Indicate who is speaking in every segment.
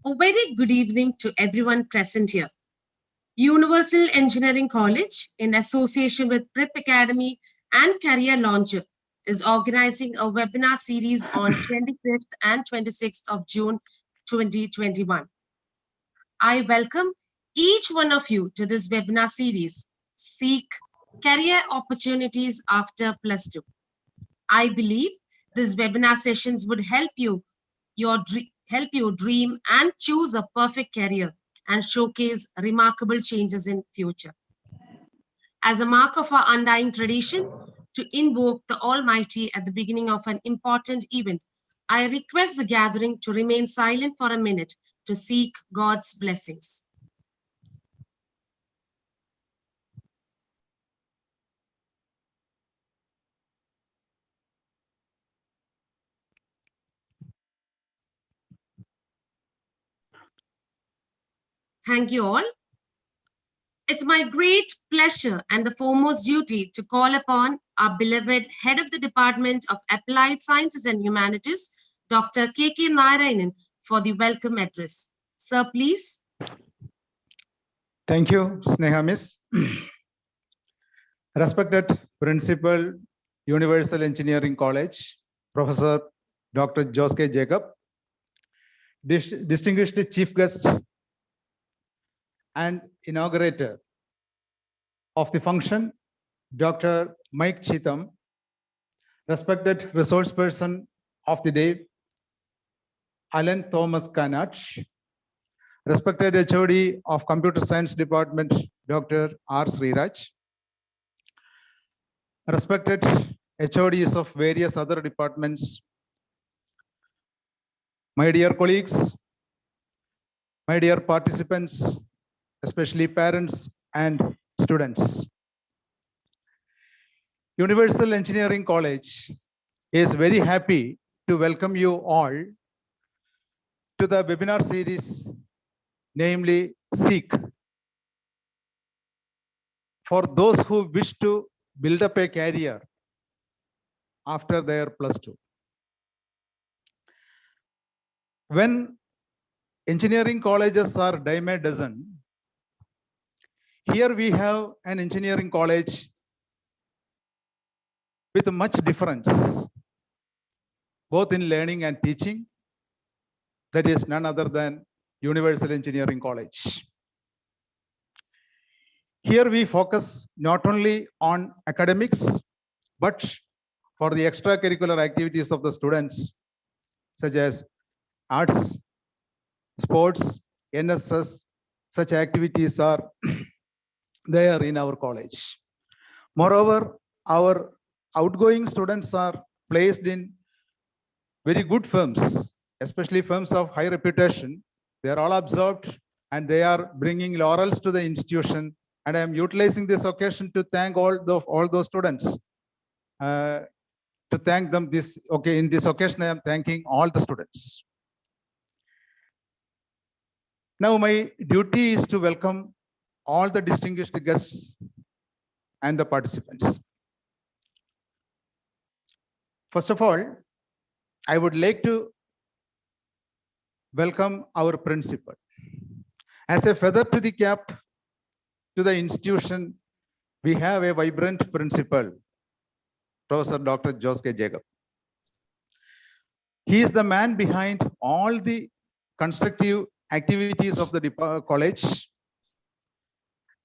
Speaker 1: A very good evening to everyone present here. Universal Engineering College, in association with Prep Academy and Career Launcher, is organizing a webinar series on 25th and 26th of June 2021. I welcome each one of you to this webinar series, Seek Career Opportunities After Plus 2. I believe these webinar sessions would help you dream and choose a perfect career and showcase remarkable changes in future. As a mark of our undying tradition to invoke the Almighty at the beginning of an important event, I request the gathering to remain silent for a minute to seek God's blessings. Thank you all. It's my great pleasure and the foremost duty to call upon our beloved Head of the Department of Applied Sciences and Humanities, Dr. K.K. Narayanan, for the welcome address. Sir, please.
Speaker 2: Thank you, Sneha Miss. Respected Principal, Universal Engineering College, Professor Dr. Joske Jacob, distinguished Chief Guest and inaugurator of the function, Dr. Mike Cheetham, respected resource person of the day, Alan Thomas Kanach, respected HOD of Computer Science Department, Dr. R. Sriraj, respected HODs of various other departments, my dear colleagues, my dear participants, especially parents and students. Universal Engineering College is very happy to welcome you all to the webinar series, namely Seek, for those who wish to build up a career after their plus 2. When engineering colleges are dime a dozen, here we have an engineering college with much difference, both in learning and teaching. That is none other than Universal Engineering College. Here we focus not only on academics, but for the extracurricular activities of the students, such as arts, sports, NSS, such activities are there in our college. Moreover, our outgoing students are placed in very good firms, especially firms of high reputation. They are all absorbed and they are bringing laurels to the institution. And I am utilizing this occasion to thank all those students. To thank them in this occasion, I am thanking all the students. Now my duty is to welcome all the distinguished guests and the participants. First of all, I would like to welcome our principal. As a feather to the cap to the institution, we have a vibrant principal, Professor Dr. Joske Jacob. He is the man behind all the constructive activities of the college.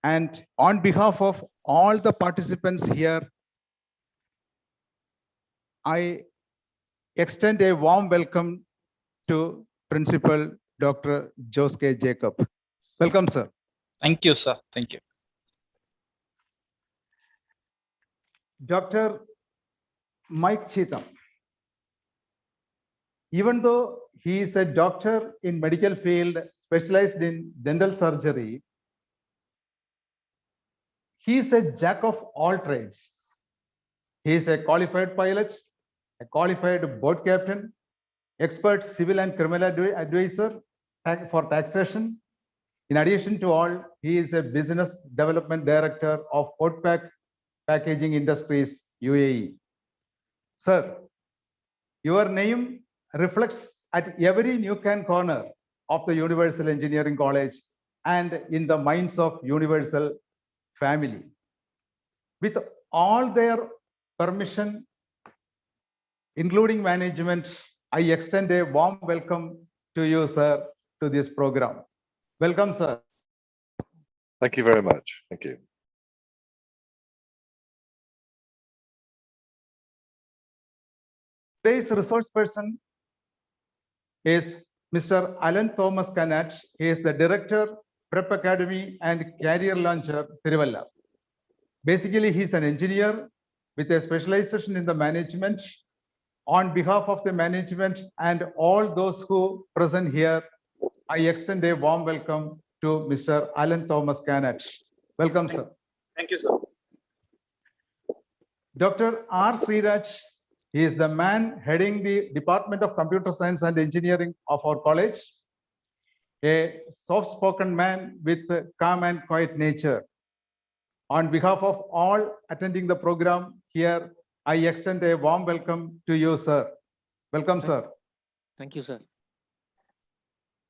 Speaker 2: And on behalf of all the participants here, I extend a warm welcome to Principal Dr. Joske Jacob. Welcome, sir.
Speaker 3: Thank you, sir. Thank you.
Speaker 2: Dr. Mike Cheetham. Even though he is a doctor in medical field specialized in dental surgery, he is a jack of all trades. He is a qualified pilot, a qualified boat captain, expert civil and criminal advisor for taxation. In addition to all, he is a business development director of Portpac Packaging Industries, UAE. Sir, your name reflects at every nook and corner of the Universal Engineering College and in the minds of Universal family. With all their permission, including management, I extend a warm welcome to you, sir, to this program. Welcome, sir.
Speaker 4: Thank you very much. Thank you.
Speaker 2: Today's resource person is Mr. Alan Thomas Kanat. He is the Director, Prep Academy and Career Launcher, Tiruvalla. Basically, he's an engineer with a specialization in the management. On behalf of the management and all those who present here, I extend a warm welcome to Mr. Alan Thomas Kanat. Welcome, sir.
Speaker 5: Thank you, sir.
Speaker 2: Dr. R. Sriraj, he is the man heading the Department of Computer Science and Engineering of our college. A soft-spoken man with calm and quiet nature. On behalf of all attending the program here, I extend a warm welcome to you, sir. Welcome, sir.
Speaker 5: Thank you, sir.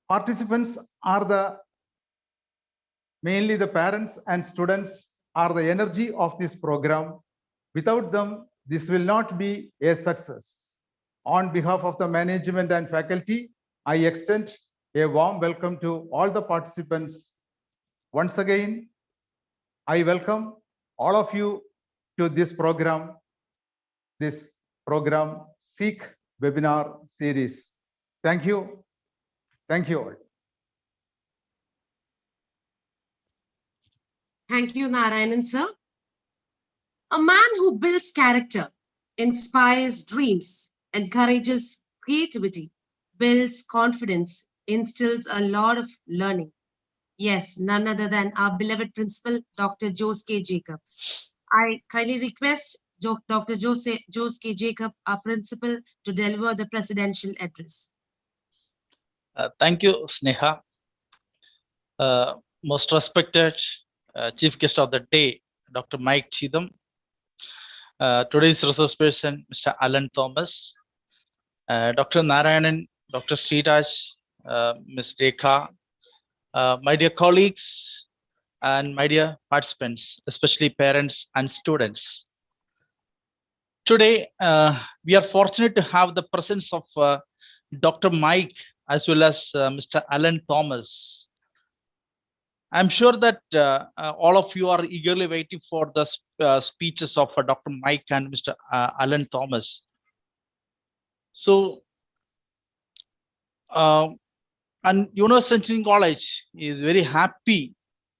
Speaker 2: Participants are mainly the parents and students are the energy of this program. Without them, this will not be a success. On behalf of the management and faculty, I extend a warm welcome to all the participants. Once again, I welcome all of you to this program SEEK webinar series. Thank you. Thank you all.
Speaker 1: Thank you, Narayanan, sir. A man who builds character, inspires dreams, encourages creativity, builds confidence, instills a lot of learning. Yes, none other than our beloved principal, Dr. Jose K. Jacob. I kindly request Dr. Jose K. Jacob, our principal, to deliver the presidential address.
Speaker 3: Thank you, Sneha. Most respected Chief Guest of the day, Dr. Mike Chidam. Today's resource person, Mr. Alan Thomas. Dr. Narayanan, Dr. Sriraj, Ms. Rekha, my dear colleagues, and my dear participants, especially parents and students. Today, we are fortunate to have the presence of Dr. Mike as well as Mr. Alan Thomas. I'm sure that all of you are eagerly waiting for the speeches of Dr. Mike and Mr. Alan Thomas. So, and Universal Engineering College is very happy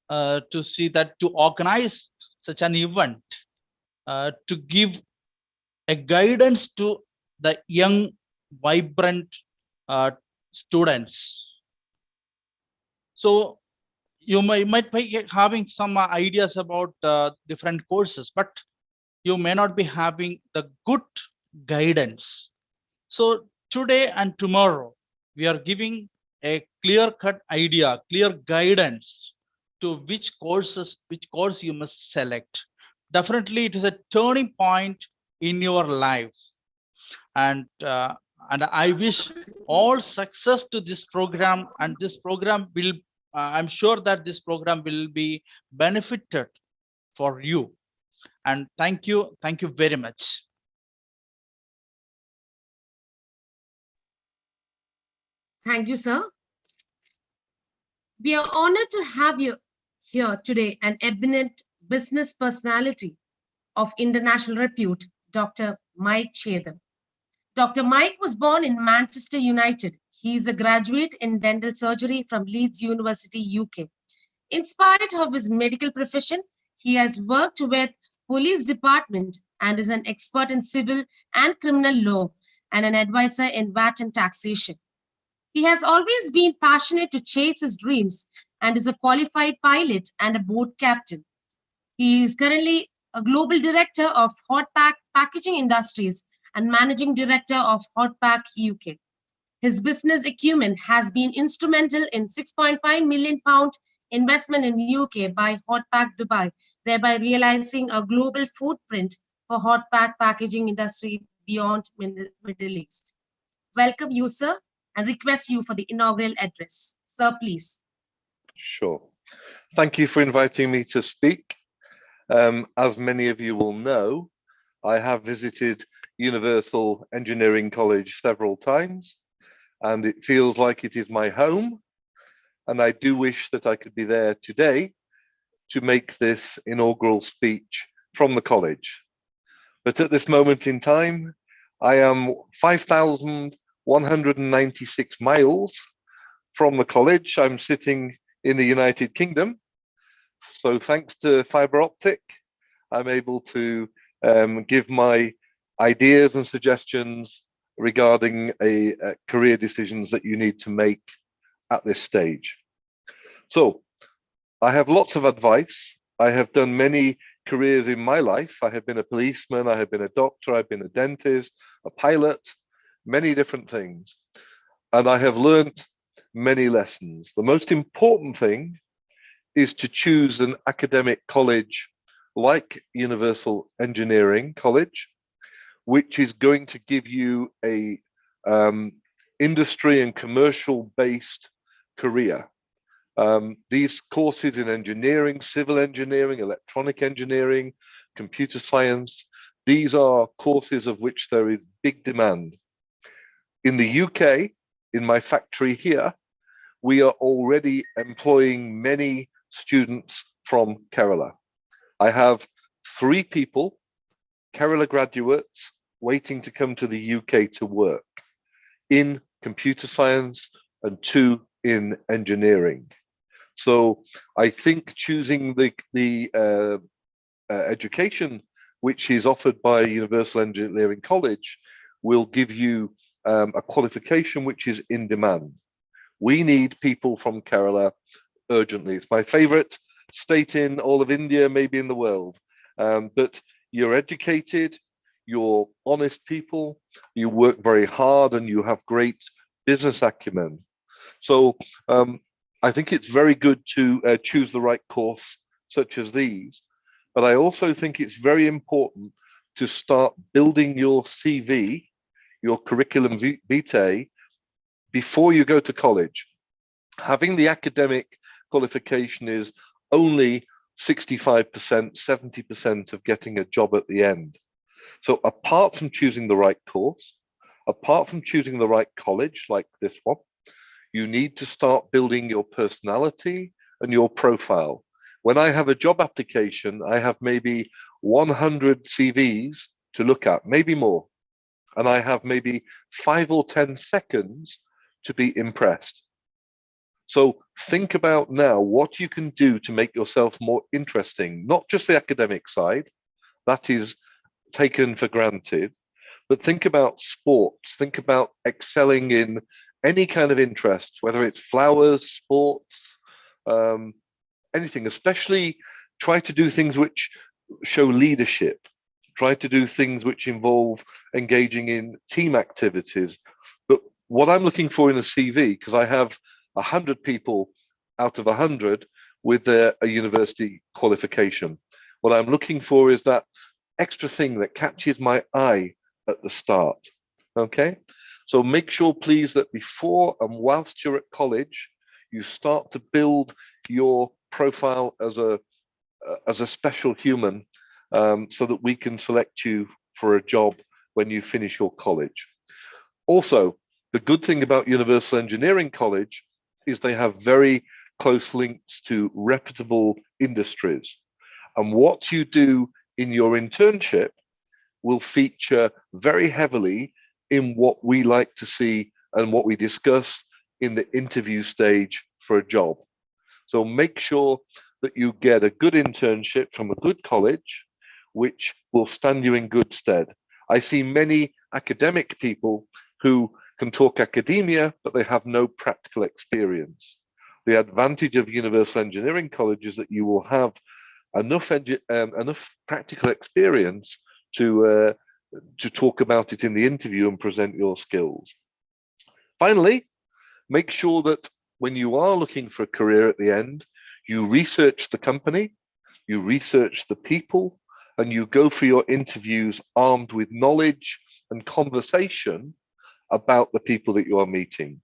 Speaker 3: to see that to organize such an event, to give a guidance to the young, vibrant students. So you might be having some ideas about different courses, but you may not be having the good guidance. So today and tomorrow, we are giving a clear-cut idea, clear guidance to which course you must select. Definitely, it is a turning point in your life, and I wish all success to this program. And this program will, I'm sure that this program will be benefited for you. And thank you very much.
Speaker 1: Thank you, sir. We are honored to have you here today, an eminent business personality of international repute, Dr. Mike Chidam. Dr. Mike was born in Manchester United. He is a graduate in dental surgery from Leeds University, UK. In spite of his medical profession, he has worked with police department and is an expert in civil and criminal law and an advisor in VAT and taxation. He has always been passionate to chase his dreams and is a qualified pilot and a boat captain. He is currently a global director of Hotpack Packaging Industries and managing director of Hotpack UK. His business acumen has been instrumental in £6.5 million investment in UK by Hotpack Dubai, thereby realizing a global footprint for Hotpack packaging industry beyond Middle East. Welcome you, sir. and request you for the inaugural address. Sir, please.
Speaker 4: Sure. Thank you for inviting me to speak. As many of you will know, I have visited Universal Engineering College several times, and it feels like it is my home. And I do wish that I could be there today to make this inaugural speech from the college. But at this moment in time, I am 5,196 miles from the college. I'm sitting in the United Kingdom. So thanks to fiber optic, I'm able to give my ideas and suggestions regarding career decisions that you need to make at this stage. So I have lots of advice. I have done many careers in my life. I have been a policeman, I have been a doctor, I've been a dentist, a pilot, many different things. And I have learned many lessons. The most important thing is to choose an academic college like Universal Engineering College, which is going to give you a industry and commercial based career. These courses in engineering, civil engineering, electronic engineering, computer science, these are courses of which there is big demand. In the UK, in my factory here, we are already employing many students from Kerala. I have 3 people, Kerala graduates, waiting to come to the UK to work in computer science and 2 in engineering. So I think choosing the education which is offered by Universal Engineering College will give you a qualification which is in demand. We need people from Kerala urgently. It's my favorite state in all of India, maybe in the world. But you're educated, you're honest people, you work very hard, and you have great business acumen. So I think it's very good to choose the right course such as these. But I also think it's very important to start building your CV, your curriculum vitae, before you go to college. Having the academic qualification is only 65%, 70% of getting a job at the end. So apart from choosing the right course, apart from choosing the right college like this one, you need to start building your personality and your profile. When I have a job application, I have maybe 100 CVs to look at, maybe more. And I have maybe 5 or 10 seconds to be impressed. So think about now what you can do to make yourself more interesting, not just the academic side, that is taken for granted, but think about sports, think about excelling in any kind of interest, whether it's flowers, sports, anything, especially try to do things which show leadership, try to do things which involve engaging in team activities. But what I'm looking for in a CV, because I have 100 people out of 100 with a university qualification, what I'm looking for is that extra thing that catches my eye at the start. Okay, so make sure please that before and whilst you're at college, you start to build your profile as a special human, so that we can select you for a job when you finish your college. Also, the good thing about Universal Engineering College is they have very close links to reputable industries. And what you do in your internship will feature very heavily in what we like to see and what we discuss in the interview stage for a job. So make sure that you get a good internship from a good college, which will stand you in good stead. I see many academic people who can talk academia, but they have no practical experience. The advantage of Universal Engineering College is that you will have enough practical experience to talk about it in the interview and present your skills. Finally, make sure that when you are looking for a career at the end, you research the company, you research the people, and you go for your interviews armed with knowledge and conversation about the people that you are meeting.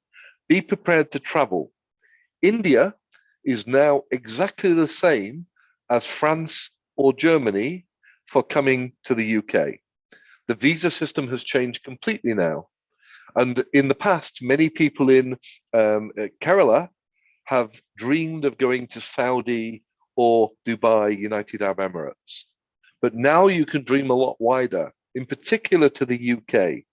Speaker 4: Be prepared to travel. India is now exactly the same as France or Germany for coming to the UK. The visa system has changed completely now. And in the past, many people in Kerala have dreamed of going to Saudi or Dubai, United Arab Emirates. But now you can dream a lot wider, in particular to the UK,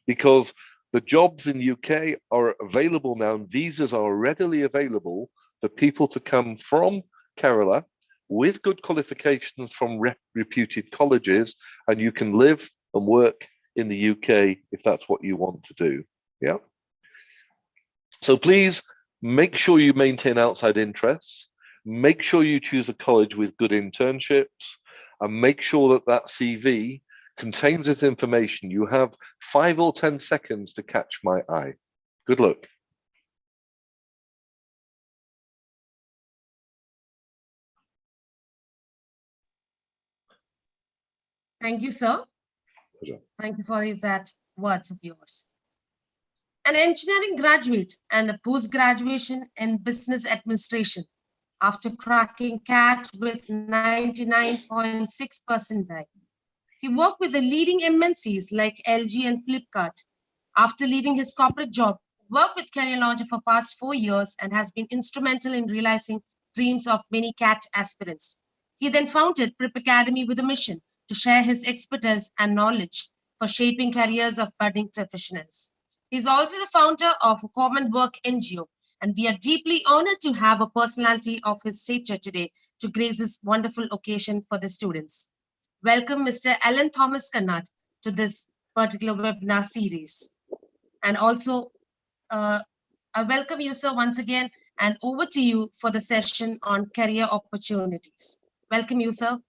Speaker 4: because the jobs in the UK are available now and visas are readily available for people to come from Kerala with good qualifications from reputed colleges, and you can live and work in the UK if that's what you want to do. Yeah. So please make sure you maintain outside interests, make sure you choose a college with good internships, and make sure that that CV contains this information. You have 5 or 10 seconds to catch my eye. Good luck.
Speaker 1: Thank you, sir.
Speaker 4: Pleasure.
Speaker 1: Thank you for that words of yours. An engineering graduate and a post-graduation in business administration after cracking CAT with 99.6 percentile. He worked with the leading MNCs like LG and Flipkart. After leaving his corporate job, worked with Career Launcher for past 4 years and has been instrumental in realizing dreams of many CAT aspirants. He then founded Prep Academy with a mission to share his expertise and knowledge for shaping careers of budding professionals. He's also the founder of a Common Work NGO, and we are deeply honored to have a personality of his stature today to grace this wonderful occasion for the students. Welcome Mr. Alan Thomas Kannad to this particular webinar series. And also, I welcome you, sir, once again, and over to you for the session on career opportunities. Welcome you, sir.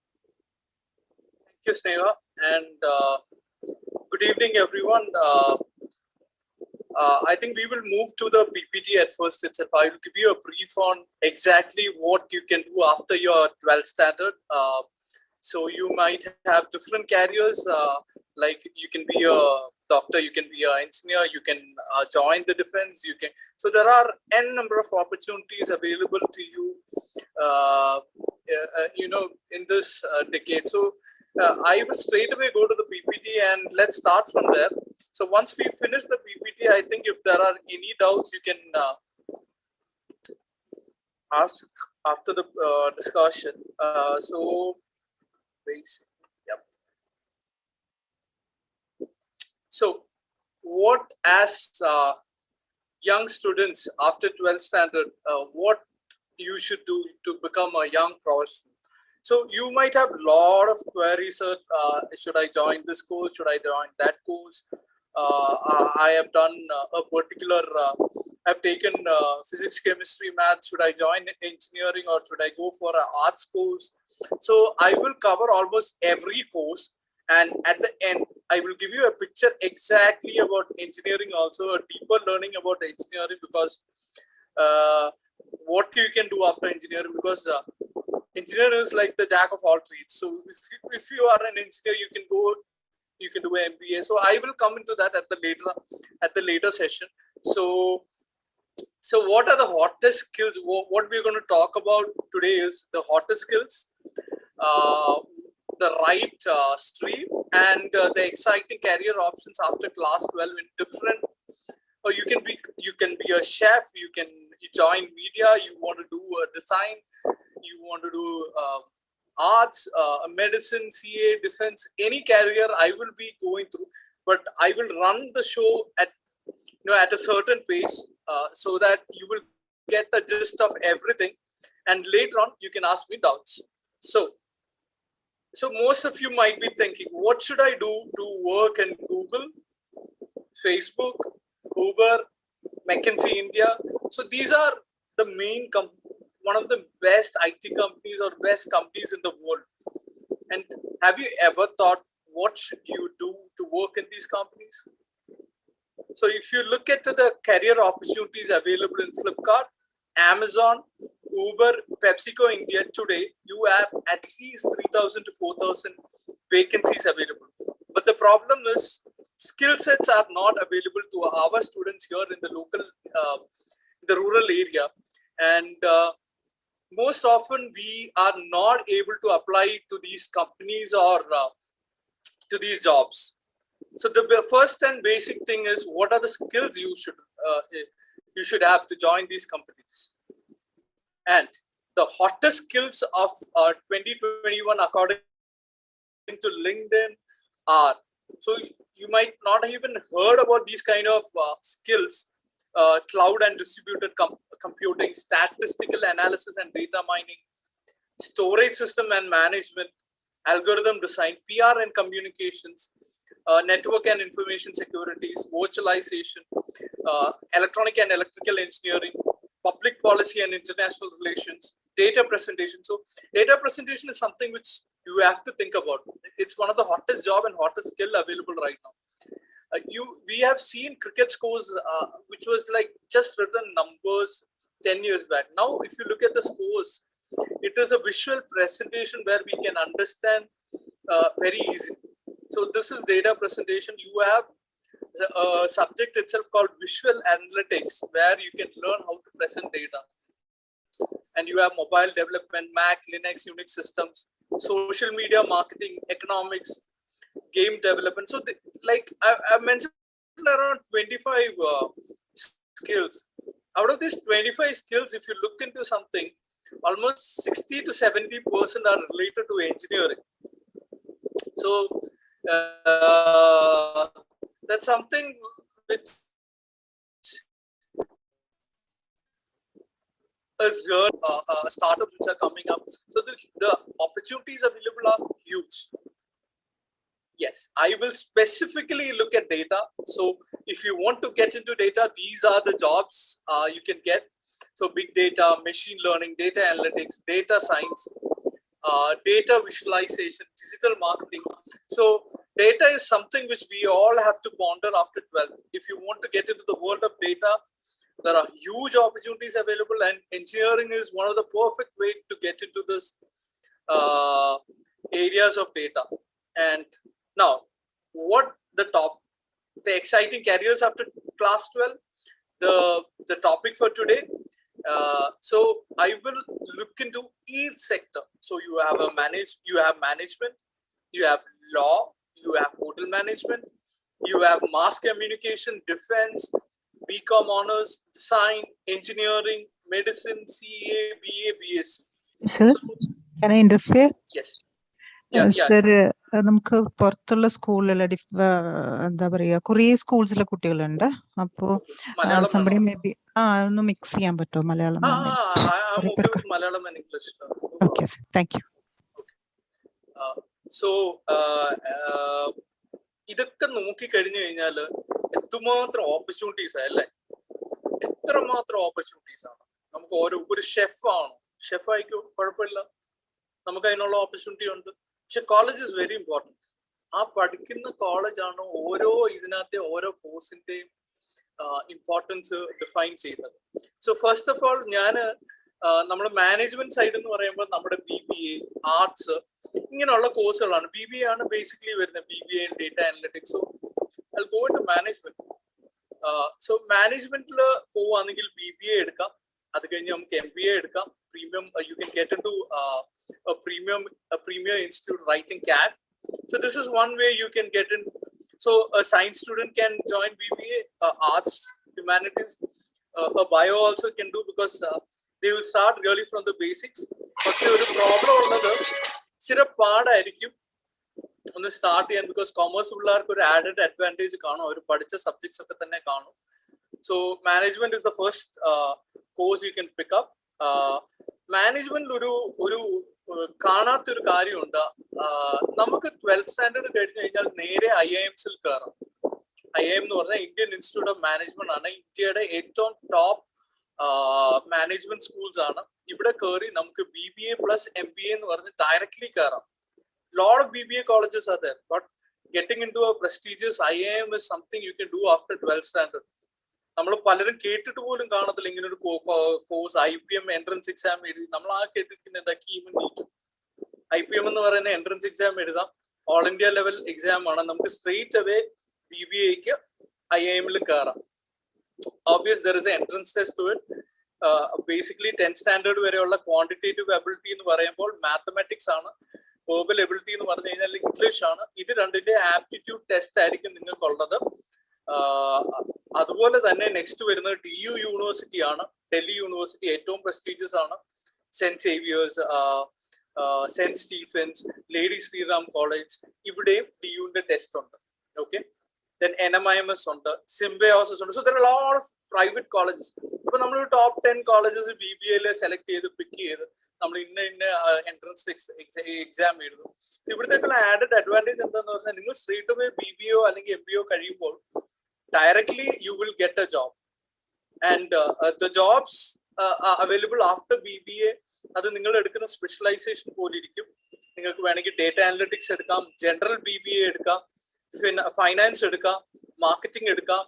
Speaker 5: Thank you, Sneha, and good evening, everyone. I think we will move to the PPT at first itself. I will give you a brief on exactly what you can do after your 12th standard. So you might have different careers, like you can be a doctor, you can be an engineer, you can join the defense, you can. So there are n number of opportunities available to you, in this decade. So I will straight away go to the PPT and let's start from there. So once we finish the PPT, I think if there are any doubts, you can ask after the discussion. So basically, yep. So what as young students after 12th standard, what you should do to become a young professional? So you might have a lot of queries, should I join this course? Should I join that course? I have done a particular, I've taken physics, chemistry, math. Should I join engineering or should I go for an arts course? So I will cover almost every course. And at the end, I will give you a picture exactly about engineering, also a deeper learning about engineering, because what you can do after engineering, because engineer is like the jack of all trades. So if you are an engineer, you can do an MBA. So I will come into that at the later session. So what are the hottest skills? What we're going to talk about today is the hottest skills, the right stream, and the exciting career options after class 12 in different. Or you can be a chef. You join media. You want to do a design. You want to do arts, medicine, CA, defense, any career I will be going through, but I will run the show at a certain pace, so that you will get a gist of everything, and later on you can ask me doubts. So most of you might be thinking, what should I do to work in Google, Facebook, Uber, McKinsey India? So these are the main one of the best IT companies or best companies in the world. And have you ever thought, what should you do to work in these companies? So if you look at the career opportunities available in Flipkart, Amazon, Uber, PepsiCo India today, you have at least 3,000 to 4,000 vacancies available. But the problem is skill sets are not available to our students here in the local, the rural area, and most often we are not able to apply to these companies or to these jobs. So the first and basic thing is, what are the skills you should have to join these companies? And the hottest skills of 2021 according to LinkedIn are, so you might not even heard about these kind of skills: cloud and distributed computing, statistical analysis and data mining, storage system and management, algorithm design, PR and communications, network and information securities, virtualization, electronic and electrical engineering, public policy and international relations, data presentation. So data presentation is something which you have to think about. It's one of the hottest job and hottest skill available right now. We have seen cricket scores which was like just written numbers 10 years back. Now if you look at the scores, it is a visual presentation where we can understand very easily. So this is data presentation. You have a subject itself called visual analytics, where you can learn how to present data. And you have mobile development, Mac, Linux, Unix systems, social media marketing, economics, game development. So like I mentioned around 25 skills. Out of these 25 skills, if you look into something, almost 60 to 70% are related to engineering. So that's something which is real. Startups which are coming up. So the opportunities available are huge. Yes, I will specifically look at data. So if you want to get into data, these are the jobs you can get. So big data, machine learning, data analytics, data science, data visualization, digital marketing. So data is something which we all have to ponder after 12th. If you want to get into the world of data, there are huge opportunities available, and engineering is one of the perfect way to get into this areas of data. And now, what the exciting careers after class 12, the topic for today. So I will look into each sector. So you have management, you have law, you have hotel management, you have mass communication, defense, BCom honors, design, engineering, medicine, CA, BA, BSc.
Speaker 6: Sir, can I interfere?
Speaker 5: Yes.
Speaker 6: Sir, നമുക്ക് പുറത്തുള്ള സ്കൂളിലെ എന്താ പറയാ കുറേ സ്കൂൾസിലെ കുട്ടികളുണ്ട്. അപ്പോ somebody maybe ഒന്ന് mix ചെയ്യാൻ പറ്റുമോ Malayalam? Okay, sir. Thank you.
Speaker 5: So ഇതൊക്കെ നോക്കി കഴിഞ്ഞു കഴിഞ്ഞാൽ എത്രമാത്രം ഓപ്പർച്യൂണിറ്റീസ് അല്ലേ, എത്രമാത്രം ഓപ്പർച്യൂണിറ്റീസ് ആണ്. നമുക്ക് ഒരു ഷെഫ് ആണോ, ഷെഫ് ആയിക്കോ, കുഴപ്പമില്ല, നമുക്ക് അതിനുള്ള ഓപ്പർച്യൂണിറ്റി ഉണ്ട്. പക്ഷെ കോളേജ് ഇസ് വെരി ഇമ്പോർട്ടൻറ്റ്. ആ പഠിക്കുന്ന കോളേജാണ് ഓരോ ഇതിനകത്തെ ഓരോ കോഴ്സിന്റെയും ഇമ്പോർട്ടൻസ് ഡിഫൈൻ ചെയ്യുന്നത്. സോ ഫസ്റ്റ് ഓഫ് ഓൾ നമ്മൾ മാനേജ്മെന്റ് സൈഡ് എന്ന് പറയുമ്പോൾ നമ്മുടെ BBA, ആർട്സ്, ഇങ്ങനെയുള്ള കോഴ്സുകളാണ്. BBA ആണ് ബേസിക്കലി വരുന്നത്, BBA in data analytics. So I'll go into management. So മാനേജ്മെന്റിൽ പോവുകയാണെങ്കിൽ BBA എടുക്കാം, അത് കഴിഞ്ഞ് നമുക്ക് MBA എടുക്കാം. Premium, you can get into a premier institute writing CAD. So this is one way you can get in. So a science student can join BBA, arts, humanities, a bio also can do, because they will start really from the basics. But the problem ഉള്ളത് ചില പാടായിരിക്കും ഒന്ന് start ചെയ്യാൻ, because commerce പിള്ളേർക്ക് ഒരു added advantage കാണും, അവർ പഠിച്ച subjects ഒക്കെ തന്നെ കാണും. So management is the first course you can pick up. മാനേജ്മെന്റിൽ ഒരു കാണാത്തൊരു കാര്യമുണ്ട്. നമുക്ക് 12th സ്റ്റാൻഡേർഡ് കഴിഞ്ഞു കഴിഞ്ഞാൽ നേരെ IIMs കയറാം. IIM എന്ന് പറഞ്ഞാൽ ഇന്ത്യൻ ഇൻസ്റ്റിറ്റ്യൂട്ട് ഓഫ് മാനേജ്മെന്റ് ആണ്, ഇന്ത്യയുടെ ഏറ്റവും ടോപ്പ് മാനേജ്മെന്റ് സ്കൂൾസ് ആണ്. ഇവിടെ കയറി നമുക്ക് BBA പ്ലസ് MBA എന്ന് പറഞ്ഞ് ഡയറക്ട്ലി കയറാം. Lot of BBA colleges are there, but getting into a prestigious IIM is something you can do after 12th standard. നമ്മൾ പലരും കേട്ടിട്ട് പോലും കാണത്തില്ല ഇങ്ങനെ ഒരു കോഴ്സ്. IPM എൻട്രൻസ് എക്സാം എഴുതി നമ്മൾ കേട്ടിരിക്കുന്ന എന്താ, കീമും നീറ്റും. IPM എന്ന് പറയുന്ന എൻട്രൻസ് എക്സാം എഴുതാം, ഓൾ ഇന്ത്യ ലെവൽ എക്സാം ആണ്. നമുക്ക് സ്ട്രെയിറ്റ് അവേ BBA-ക്ക് IIM-ൽ കയറാം. Obviously, there is an entrance test to it. Basically 10th standard വരെയുള്ള ക്വാണ്ടിറ്റേറ്റീവ് എബിലിറ്റി എന്ന് പറയുമ്പോൾ മാത്തമാറ്റിക്സ് ആണ്, വെർബൽ എബിലിറ്റി എന്ന് പറഞ്ഞു കഴിഞ്ഞാൽ ഇംഗ്ലീഷ് ആണ്. ഇത് രണ്ടിന്റെ ആപ്റ്റിറ്റ്യൂഡ് ടെസ്റ്റ് ആയിരിക്കും നിങ്ങൾക്കുള്ളത്. അതുപോലെ തന്നെ നെക്സ്റ്റ് വരുന്നത് DU യൂണിവേഴ്സിറ്റി ആണ്. ഡൽഹി യൂണിവേഴ്സിറ്റി ഏറ്റവും പ്രസ്റ്റീജിയസ് ആണ്. Saint Xavier's, Saint Stephen's, Lady Shriram college, ഇവിടെയും DU-ന്റെ ടെസ്റ്റ് ഉണ്ട്. ഓക്കെ, then NMIMS ഉണ്ട്, Symbiosis ഉണ്ട്. So there are a lot of private colleges. അപ്പൊ നമ്മൾ ടോപ്പ് 10 കോളേജസ് BBA സെലക്ട് ചെയ്ത് പിക്ക് ചെയ്ത് നമ്മൾ ഇന്ന എൻട്രൻസ് എക്സാം എഴുതും. ഇവിടത്തേക്കുള്ള ആഡഡ് അഡ്വാൻറ്റേജ് എന്താന്ന് പറഞ്ഞാൽ നിങ്ങൾ സ്ട്രേറ്റ് അവേ BBA അല്ലെങ്കിൽ MBA കഴിയുമ്പോൾ directly you will get A job. And the jobs available after BBA അത് നിങ്ങൾ എടുക്കുന്ന സ്പെഷ്യലൈസേഷൻ പോലെ ഇരിക്കും. നിങ്ങൾക്ക് വേണമെങ്കിൽ ഡേറ്റ അനലിറ്റിക്സ് എടുക്കാം, ജനറൽ BBA എടുക്കാം, ഫൈനാൻസ് എടുക്കാം, മാർക്കറ്റിംഗ് എടുക്കാം.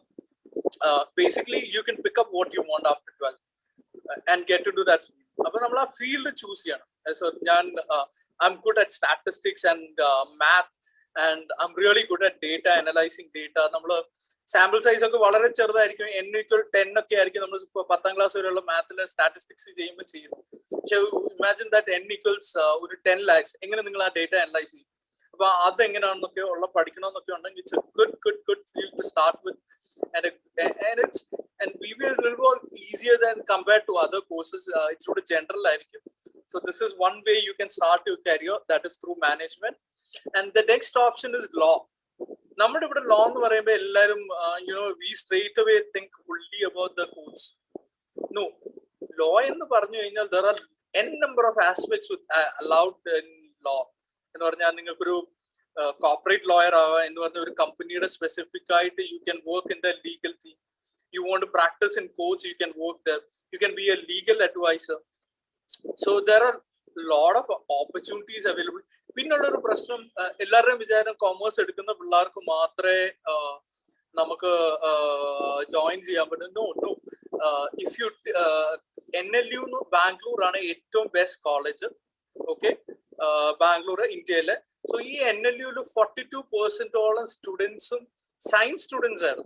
Speaker 5: Basically you can pick up what you want after 12 and get to do that. അപ്പൊ നമ്മൾ ആ ഫീൽഡ് ചൂസ് ചെയ്യണം. So I'm good at statistics and math and I'm really good at data, analyzing data. നമ്മൾ sample size ഒക്കെ വളരെ ചെറുതായിരിക്കും, n=10 ഒക്കെ ആയിരിക്കും നമ്മൾ 10th ക്ലാസ് വരെയുള്ള മാത്തില് സ്റ്റാറ്റിസ്റ്റിക്സ് ചെയ്യുമ്പോൾ ചെയ്യുന്നത്. പക്ഷെ ഇമാജിൻ ദാറ്റ് n=ഒരു 10 lakhs എങ്ങനെ നിങ്ങൾ ആ ഡേറ്റ അനലൈസ് ചെയ്യും? അപ്പൊ അതെങ്ങനെയാണെന്നൊക്കെ ഉള്ള പഠിക്കണമെന്നൊക്കെ ഉണ്ടെങ്കിൽ it's A good field to start with. And BBA is a little more easier than compared to other courses. It's sort of general ആയിരിക്കും. So this is one way you can start your career, that is through management. And the next option is law. നമ്മുടെ ഇവിടെ law എന്ന് പറയുമ്പോൾ എല്ലാവരും we straight away think only about the courts. No, law എന്ന് പറഞ്ഞു കഴിഞ്ഞാൽ there are n number of aspects allowed in law. എന്ന് പറഞ്ഞാൽ നിങ്ങൾക്കൊരു കോർപ്പറേറ്റ് ലോയർ ആവാം എന്ന് പറഞ്ഞ ഒരു കമ്പനിയുടെ സ്പെസിഫിക് ആയിട്ട് you can work in the legal team. You want to practise in coach, you can work there. You can be a legal advisor. So there are lot of opportunities available. പിന്നുള്ളൊരു പ്രശ്നം, എല്ലാവരുടെയും വിചാരം commerce എടുക്കുന്ന പിള്ളേർക്ക് മാത്രമേ നമുക്ക് join ചെയ്യാൻ പറ്റും. No, if you NLU Bangalore ആണ് ഏറ്റവും ബെസ്റ്റ് കോളേജ്. ഓക്കെ, ബാംഗ്ലൂർ ഇന്ത്യയിലെ. സോ ഈ NLU 42% സ്റ്റുഡൻസും സയൻസ് സ്റ്റുഡൻസ് ആണ്,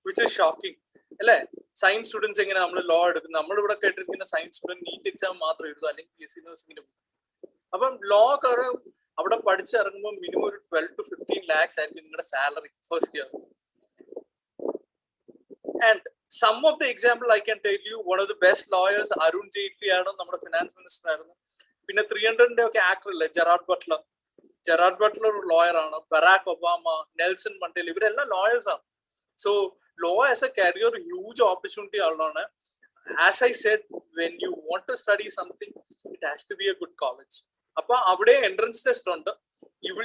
Speaker 5: വിച്ച് ഇസ് ഷോക്കിംഗ് അല്ലെ? സയൻസ് സ്റ്റുഡൻസ് എങ്ങനെ നമ്മൾ ലോ എടുക്കുന്നത്? നമ്മളിവിടെ കേട്ടിരിക്കുന്ന സയൻസ് സ്റ്റുഡൻറ് നീറ്റ് എക്സാം മാത്രം എഴുതും, അല്ലെങ്കിൽ PSC നഴ്സിംഗിന് പോകും. അപ്പം ലോ അവിടെ പഠിച്ചിറങ്ങുമ്പോൾ മിനിമം ഒരു 12 to 15 lakhs ആയിരിക്കും നിങ്ങളുടെ salary first year. And some of the example I can tell you, one of the best lawyers Arun Jaitley ആണ്, നമ്മുടെ ഫിനാൻസ് മിനിസ്റ്റർ ആയിരുന്നു. പിന്നെ 300-ന്റെ ഒക്കെ ആക്ടർ അല്ലേ ജെറാർഡ് ബട്ട്ലർ ഒരു ലോയർ ആണ്. ബറാക് ഒബാമ, നെൽസൺ മണ്ടേല, ഇവരെല്ലാം ലോയേഴ്സ് ആണ്. So law as a career huge opportunity ഉള്ളതാണ്. As I said, when you want to study something it has to be a good college. അപ്പൊ അവിടെ entrance test ഉണ്ട്.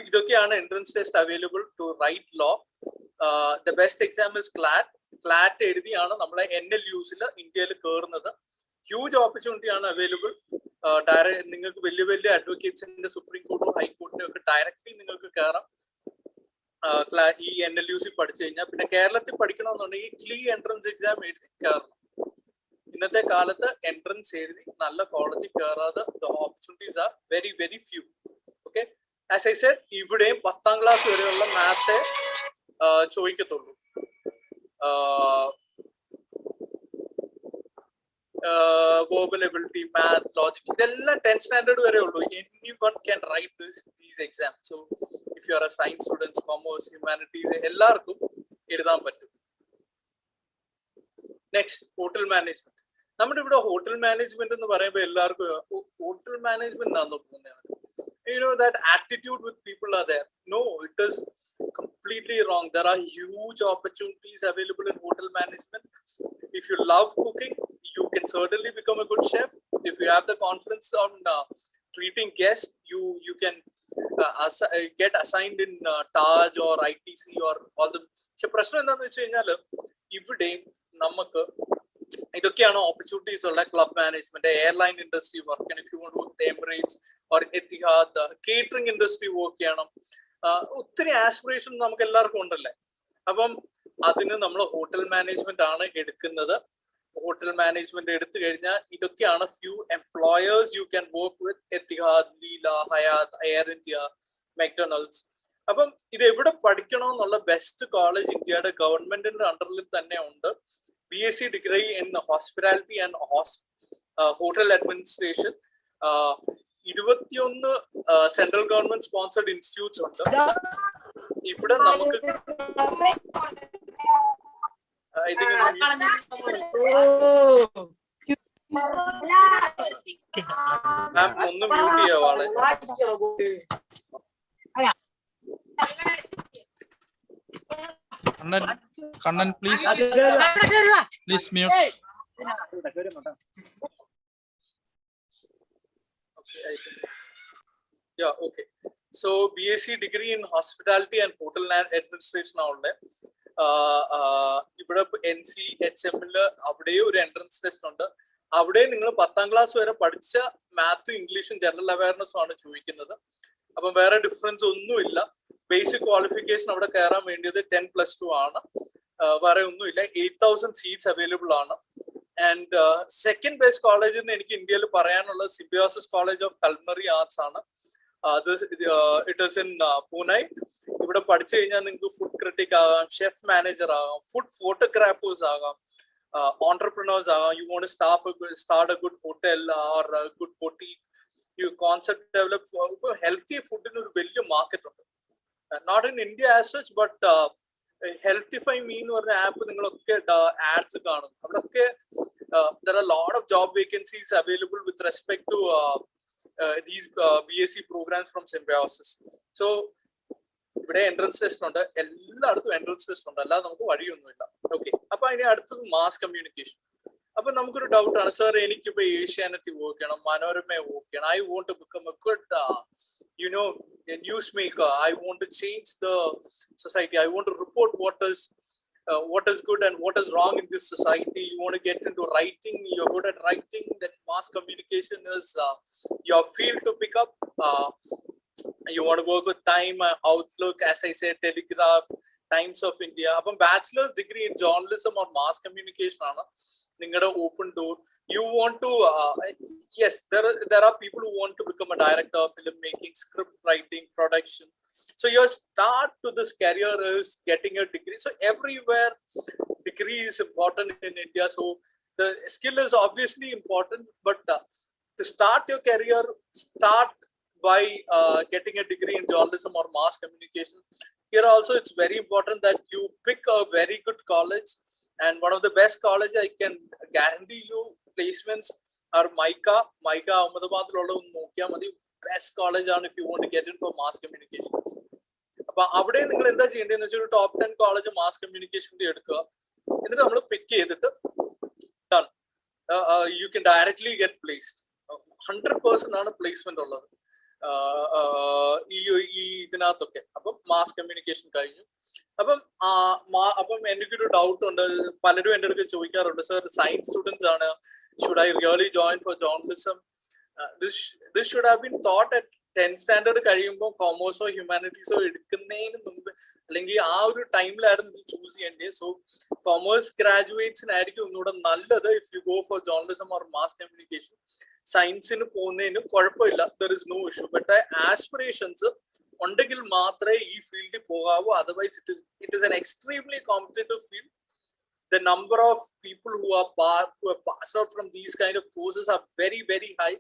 Speaker 5: ഇതൊക്കെയാണ് entrance test available to write law. The best exam is CLAT എഴുതിയാണ് നമ്മളെ NLUs ഇന്ത്യയിൽ കയറുന്നത്. Huge opportunity ആണ് available. Direct നിങ്ങൾക്ക് വലിയ വലിയ അഡ്വക്കേറ്റ്സിന്റെ സുപ്രീം കോർട്ടോ ഹൈക്കോർട്ടിന്റെ ഒക്കെ ഡയറക്റ്റ്ലി നിങ്ങൾക്ക് കയറാം ഈ NLUs പഠിച്ചു കഴിഞ്ഞാൽ. പിന്നെ കേരളത്തിൽ പഠിക്കണമെന്നുണ്ടെങ്കിൽ CLE എൻട്രൻസ് എക്സാം എഴുതി കയറണം. ഇന്നത്തെ കാലത്ത് എൻട്രൻസ് എഴുതി നല്ല കോളേജിൽ കയറാതെ the opportunities are very very few. Okay, as I said, ഇവിടെയും 10th ക്ലാസ് വരെയുള്ള മാത്തേ ചോദിക്കത്തുള്ളൂ. Verbal ability, math, logic, ഇതെല്ലാം 10th standard വരെ ഉള്ളൂ. Anyone can write these exams. So if you are a science student, commerce, humanities, എല്ലാവർക്കും എഴുതാൻ പറ്റും. Next, hotel management. നമ്മുടെ ഇവിടെ ഹോട്ടൽ മാനേജ്മെന്റ് എന്ന് പറയുമ്പോൾ എല്ലാവർക്കും ഹോട്ടൽ മാനേജ്മെന്റ് ആണെന്ന് തോന്നുന്നത്. You know that attitude with people are there. No, it is completely wrong. There are huge opportunities available in hotel management. If you love cooking, you can certainly become a good chef. If you have the confidence on treating guests, you can get assigned in Taj or ITC or all the. പക്ഷെ പ്രശ്നം എന്താണെന്ന് വെച്ച് കഴിഞ്ഞാൽ ഇവിടെ നമുക്ക് ഇതൊക്കെയാണ് opportunities ഉള്ള club management, airline industry work ചെയ്യണം. If you want work Emirates or Etihad, catering industry work ചെയ്യണം. ഒത്തിരി ആസ്പിറേഷൻ നമുക്ക് എല്ലാവർക്കും ഉണ്ടല്ലേ. അപ്പം അതിന് നമ്മൾ ഹോട്ടൽ മാനേജ്മെന്റ് ആണ് എടുക്കുന്നത്. ഹോട്ടൽ മാനേജ്മെന്റ് എടുത്തു കഴിഞ്ഞാൽ ഇതൊക്കെയാണ് few employers you can work with. Etihad, Leela, Hyatt, Air India, McDonald's. അപ്പം ഇത് എവിടെ പഠിക്കണമെന്നുള്ള ബെസ്റ്റ് കോളേജ് ഇന്ത്യയുടെ ഗവൺമെന്റിന്റെ അണ്ടറിൽ തന്നെ ഉണ്ട്. BSc degree in hospitality and hotel administration. 21 central government sponsored institutes ഉണ്ട്. ഇവിടെ നമുക്ക് ഐ തിങ്ക് ഒന്ന് മ്യൂട്ട് ചെയ്യാവോ ആളെ?
Speaker 3: Kannan, please mute.
Speaker 5: Yeah, okay. So BSc degree in hospitality and hotel administration ആവുള്ള ഇവിടെ NCHM അവിടെ ഒരു എൻട്രൻസ് ടെസ്റ്റ് ഉണ്ട്. അവിടെ നിങ്ങൾ 10ാം ക്ലാസ് വരെ പഠിച്ച മാത്തും ഇംഗ്ലീഷും ജനറൽ അവയർനെസ്സും ആണ് ചോദിക്കുന്നത്. അപ്പം വേറെ ഡിഫറൻസ് ഒന്നുമില്ല. ബേസിക് ക്വാളിഫിക്കേഷൻ അവിടെ കയറാൻ വേണ്ടിയത് 10+2 ആണ്. വേറെ ഒന്നുമില്ല. 8000 സീറ്റ്സ് അവൈലബിൾ ആണ്. ആൻഡ് സെക്കൻഡ് ബെസ്റ്റ് കോളേജ് എന്ന് എനിക്ക് ഇന്ത്യയിൽ പറയാനുള്ളത് സിംബയോസിസ് കോളേജ് ഓഫ് കൾമിനറി ആർട്സ് ആണ്. It is in Pune. ഇവിടെ പഠിച്ചു കഴിഞ്ഞാൽ നിങ്ങൾക്ക് ഫുഡ് ക്രിറ്റിക് ആകാം, ഷെഫ് മാനേജർ ആകാം, ഫുഡ് ഫോട്ടോഗ്രാഫേഴ്സ് ആകാം, entrepreneurs ആകാം. You want to start a good hotel or a good boutique. You concept develop healthy food in a വലിയ മാർക്കറ്റ് ഉണ്ട്. Not in India as such, but Healthify Me എന്ന് പറഞ്ഞ app നിങ്ങളൊക്കെ ads കാണും. അവിടെയൊക്കെ there are a lot of job vacancies available with respect to these BSc programs from Symbiosis. So ഇവിടെ entrance test ഉണ്ട്. എല്ലായിടത്തും എൻട്രൻസ് ടെസ്റ്റ് ഉണ്ട്, അല്ലാതെ നമുക്ക് വഴിയൊന്നുമില്ല. ഓക്കെ, അപ്പൊ അതിന് അടുത്തത് മാസ് കമ്മ്യൂണിക്കേഷൻ. അപ്പൊ നമുക്കൊരു ഡൗട്ട് ആണ്, സാർ എനിക്കിപ്പോ ഏഷ്യാനെറ്റ് വർക്ക് ചെയ്യണം, മനോരമ വർക്ക് ചെയ്യണം. I want to become a good news maker. I want to change the society. I want to report what is good and what is wrong in this society. You want to get into writing, you're good at writing, then mass communication is your field to pick up. You want to work with Time, Outlook, as I said, Telegraph, Times of India. Appo bachelor's degree in journalism or mass communication aanu ningada open door. You want to yes, there are people who want to become a director of film making, script writing, production. So your start to this career is getting a degree. So everywhere degree is important in India. So the skill is obviously important, but to start your career, start by getting a degree in journalism or mass communication. Here also it's very important that you pick a very good college, and one of the best college I can guarantee you placements are MICA Ahmedabad ulla nokiya madi. Best college on if you want to get in for mass communications. Appo avade ningal endha cheyendenu vecha top 10 college mass communication edukka, ennitte nammal pick cheyidittu done. You can directly get placed. 100% aanu placement ullathu ഈ ഇതിനകത്തൊക്കെ. അപ്പം mass communication കഴിഞ്ഞു. അപ്പം എനിക്കൊരു doubt ഉണ്ട്, പലരും എൻ്റെ അടുത്ത് ചോദിക്കാറുണ്ട്, സർ സയൻസ് സ്റ്റുഡൻസ് ആണ്, should I really join for journalism? This should have been taught at 10th standard കഴിയുമ്പോൾ കോമേഴ്സോ ഹ്യൂമാനിറ്റീസോ എടുക്കുന്നതിന് മുമ്പ്, അല്ലെങ്കിൽ ആ ഒരു ടൈമിലായിരുന്നു ഇത് ചൂസ് ചെയ്യേണ്ടത്. സോ കോമേഴ്സ് ഗ്രാജുവേറ്റ്സിനായിരിക്കും ഒന്നുകൂടെ നല്ലത് if you go for journalism or mass communication. സയൻസിന് പോകുന്നതിന് കുഴപ്പമില്ല, there is no issue. But aspirations ഉണ്ടെങ്കിൽ മാത്രമേ ഈ ഫീൽഡിൽ പോകാവൂ. Otherwise it is an extremely competitive field. The number of people who have passed out from these kind of courses are very, very high.